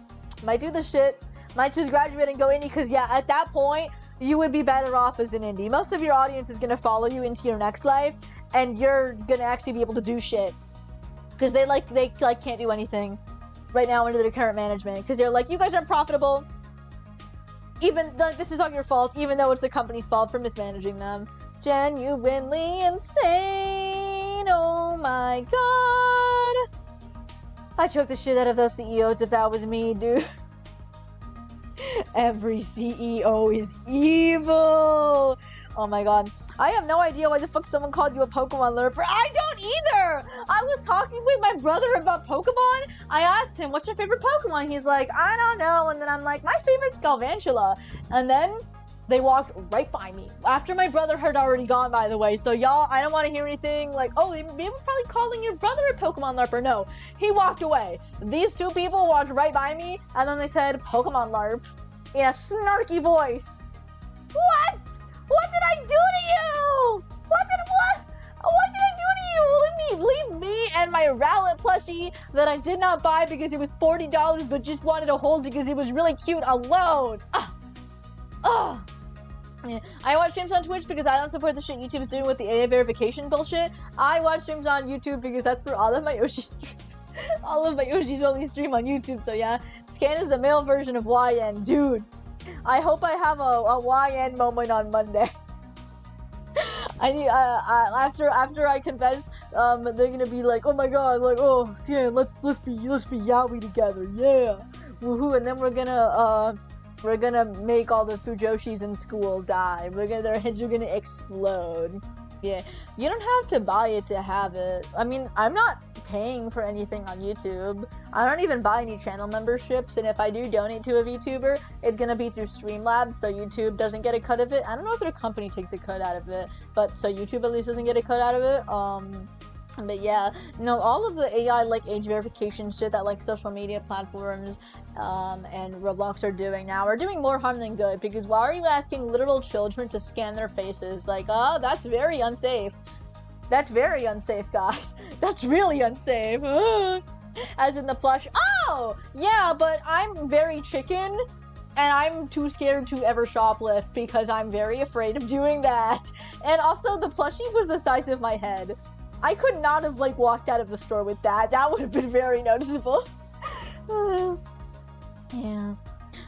might do this shit. Might just graduate and go indie, because yeah, at that point, you would be better off as an indie. Most of your audience is going to follow you into your next life, and you're going to actually be able to do shit. Because they can't do anything right now under their current management. Because they're like, you guys aren't profitable. This is all your fault, even though it's the company's fault for mismanaging them. Genuinely insane. Oh my god. I choked the shit out of those CEOs if that was me, dude. Every CEO is evil. Oh my god. I have no idea why the fuck someone called you a Pokemon LARPer. I don't either! I was talking with my brother about Pokemon. I asked him, what's your favorite Pokemon? He's like, I don't know. And then I'm like, my favorite's Galvantula. And then they walked right by me. After my brother had already gone, by the way. So y'all, I don't want to hear anything like, oh, they were probably calling your brother a Pokemon LARPer. No, he walked away. These two people walked right by me, and then they said, Pokemon LARP, in a snarky voice. What? What did I do to you? What did I do to you? Leave me and my Rowlet plushie that I did not buy because it was $40 but just wanted to hold because it was really cute alone. Yeah. I watch streams on Twitch because I don't support the shit YouTube's doing with the AA verification bullshit. I watch streams on YouTube because that's where all of my Yoshi streams. All of my Yoshis only stream on YouTube, so yeah. Scan is the male version of YN. Dude, I hope I have a YN moment on Monday. I need, after I confess, they're gonna be like, oh my god, like, oh, Scan, let's be yaoi together, yeah. Woohoo, and then we're gonna make all the Fujoshis in school die. Their heads are gonna explode. Yeah, you don't have to buy it to have it. I mean, I'm not paying for anything on YouTube. I don't even buy any channel memberships, and if I do donate to a VTuber, it's gonna be through Streamlabs, so YouTube doesn't get a cut of it. I don't know if their company takes a cut out of it, but so YouTube at least doesn't get a cut out of it. But yeah, no, all of the AI like age verification shit that like social media platforms and Roblox are doing now are doing more harm than good, because why are you asking literal children to scan their faces? Like, that's very unsafe. That's very unsafe, guys. That's really unsafe. As in the plush. Oh, yeah, but I'm very chicken, and I'm too scared to ever shoplift because I'm very afraid of doing that. And also, the plushie was the size of my head. I could not have, like, walked out of the store with that. That would have been very noticeable. Yeah.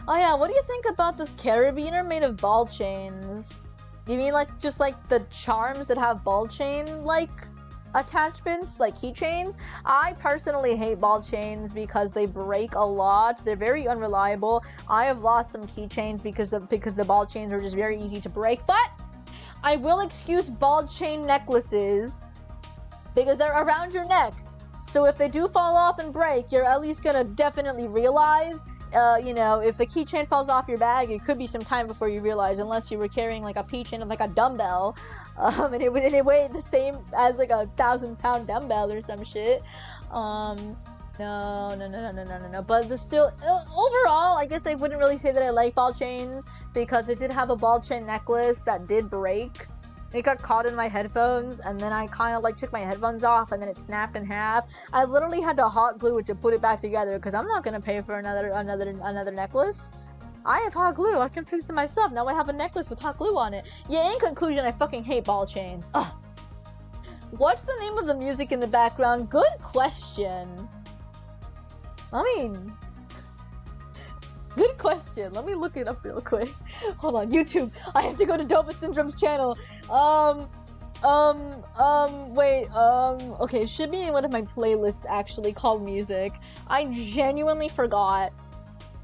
Oh, yeah, what do you think about this carabiner made of ball chains? You mean, like, just, like, the charms that have ball chain, like, attachments, like keychains. I personally hate ball chains because they break a lot. They're very unreliable. I have lost some keychains because the ball chains are just very easy to break, but I will excuse ball chain necklaces because they're around your neck. So if they do fall off and break, you're at least gonna definitely realize. You know, if a keychain falls off your bag, it could be some time before you realize, unless you were carrying like a keychain of like a dumbbell, and it weighed the same as like a 1,000-pound dumbbell or some shit. No. But still, overall, I guess I wouldn't really say that I like ball chains because it did have a ball chain necklace that did break. It got caught in my headphones, and then I kind of like took my headphones off, and then it snapped in half. I literally had to hot glue it to put it back together because I'm not gonna pay for another necklace. I have hot glue. I can fix it myself. Now I have a necklace with hot glue on it. Yeah. In conclusion, I fucking hate ball chains. Ugh. What's the name of the music in the background? Good question. I mean, good question. Let me look it up real quick. Hold on, YouTube. I have to go to Dova Syndrome's channel. Okay, it should be in one of my playlists actually called music. I genuinely forgot.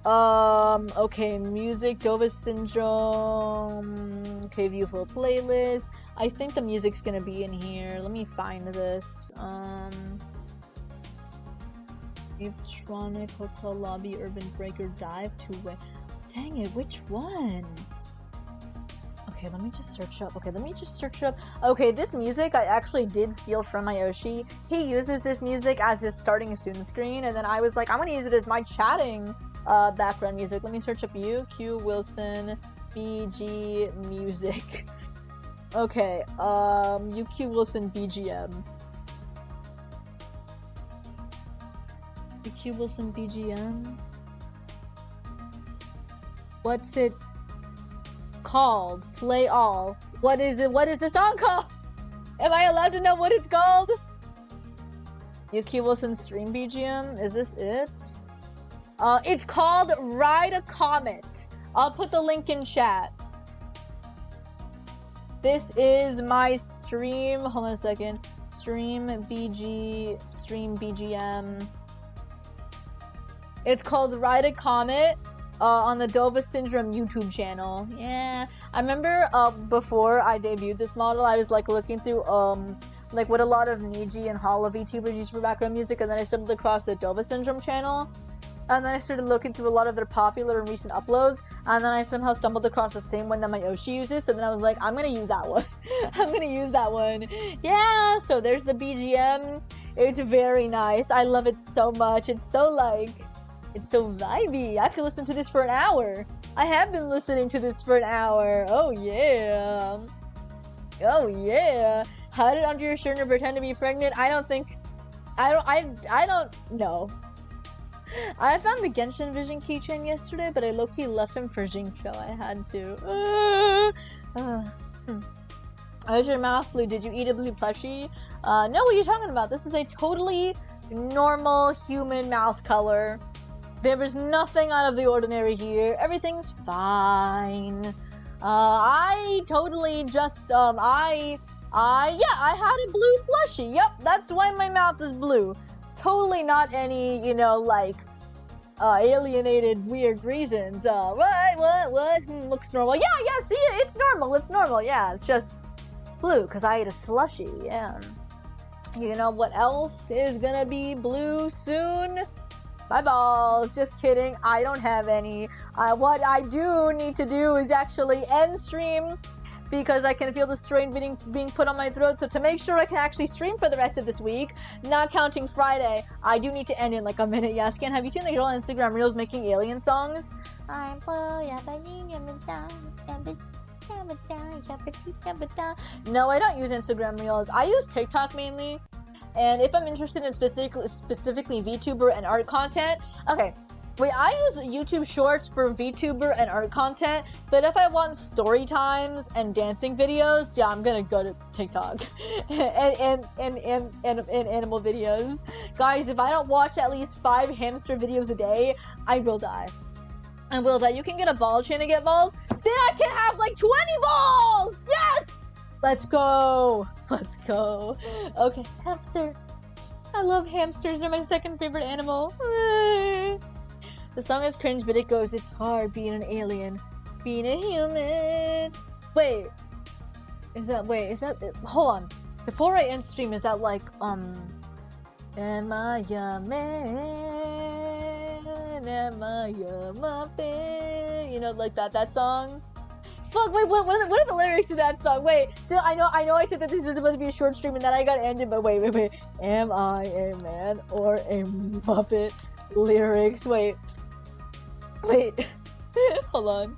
Okay, music, Dova Syndrome. Okay, view full playlist. I think the music's gonna be in here. Let me find this. Electronic, Hotel Lobby, Urban Breaker, Dive to Web. Dang it, which one? Okay, let me just search up. Okay, this music I actually did steal from my Yoshi. He uses this music as his starting a student screen, and then I was like, I'm gonna use it as my chatting background music. Let me search up UQ Wilson BG music. Okay, UQ Wilson BGM. UQ Wilson BGM. What's it called? Play all. What is it? What is the song called? Am I allowed to know what it's called? UQ Wilson stream BGM. Is this it? It's called Ride a Comet. I'll put the link in chat. This is my stream. Hold on a second. Stream BGM. It's called Ride a Comet on the Dova Syndrome YouTube channel. Yeah, I remember before I debuted this model, I was like looking through like what a lot of Niji and Hala VTubers use for background music, and then I stumbled across the Dova Syndrome channel, and then I started looking through a lot of their popular and recent uploads, and then I somehow stumbled across the same one that my Yoshi uses, so then I was like, I'm gonna use that one. I'm gonna use that one. Yeah, so there's the BGM. It's very nice. I love it so much. It's so like, it's so vibey. I could listen to this for an hour. I have been listening to this for an hour. Oh yeah. Oh yeah. Hide it under your shirt and pretend to be pregnant. I don't know. I found the Genshin Vision keychain yesterday, but I low-key left him for Jincho. I had to. How's your mouth blue? Did you eat a blue plushie? No, what are you talking about? This is a totally normal human mouth color. There was nothing out of the ordinary here. Everything's fine. I totally just, I had a blue slushie. Yep, that's why my mouth is blue. Totally not any, you know, like, alienated weird reasons. What? Looks normal. Yeah, see, it's normal. Yeah, it's just blue, because I ate a slushie, yeah. You know what else is gonna be blue soon? My balls. Just kidding. I don't have any. What I do need to do is actually end stream because I can feel the strain being put on my throat. So to make sure I can actually stream for the rest of this week, not counting Friday, I do need to end in like a minute. Yeah, Scan, have you seen the girl on Instagram Reels making alien songs? No, I don't use Instagram Reels. I use TikTok mainly. And if I'm interested in specifically VTuber and art content, okay, wait, I use YouTube Shorts for VTuber and art content, but if I want story times and dancing videos, yeah, I'm gonna go to TikTok and animal videos. Guys, if I don't watch at least 5 hamster videos a day, I will die. I will die. You can get a ball chain to get balls, then I can have like 20 balls! Yes! Let's go. Let's go. Okay, hamster. I love hamsters. They're my second favorite animal. The song is cringe, but it goes, it's hard being an alien, being a human. Wait, is that, hold on. Before I end stream, is that like, am I a man? Am I a muppet? You know, like that song? Fuck, wait, what are the lyrics to that song? Wait, so I know I said that this was supposed to be a short stream and then I got ended, but wait. Am I a man or a muppet? Lyrics, wait. Hold on.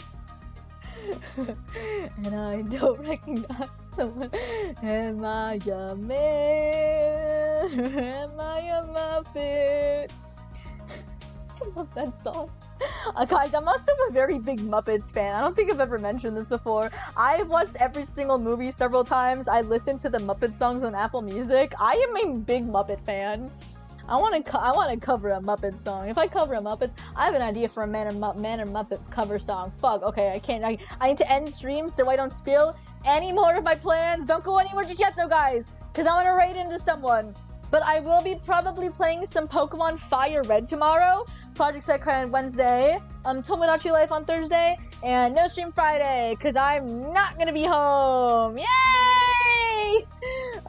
And I don't recognize someone. Am I a man? Or am I a muppet? I love that song. Guys, I'm also a very big Muppets fan. I don't think I've ever mentioned this before. I've watched every single movie several times. I listen to the Muppet songs on Apple Music. I am a big Muppet fan. I want to cover a Muppet song. If I cover a Muppets, I have an idea for a Man and Muppet cover song. Fuck, okay, I can't. I need to end stream so I don't spill any more of my plans. Don't go anywhere just yet though, guys, because I want to raid into someone. But I will be probably playing some Pokemon Fire Red tomorrow, Project Sekai on Wednesday, Tomodachi Life on Thursday, and no stream Friday, because I'm not going to be home. Yay!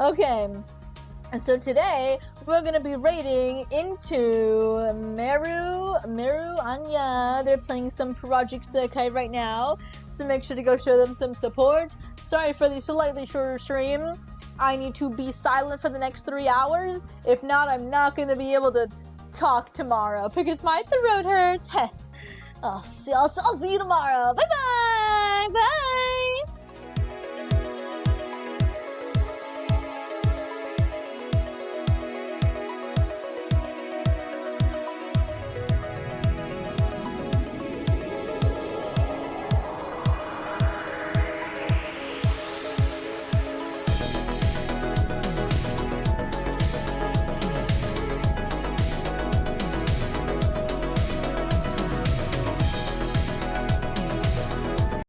Okay. So today, we're gonna be raiding into Meru Anya. They're playing some Project Sekai right now, so make sure to go show them some support. Sorry for the slightly shorter stream. I need to be silent for the next 3 hours. If not, I'm not gonna be able to talk tomorrow because my throat hurts. I'll see you tomorrow. Bye-bye! Bye!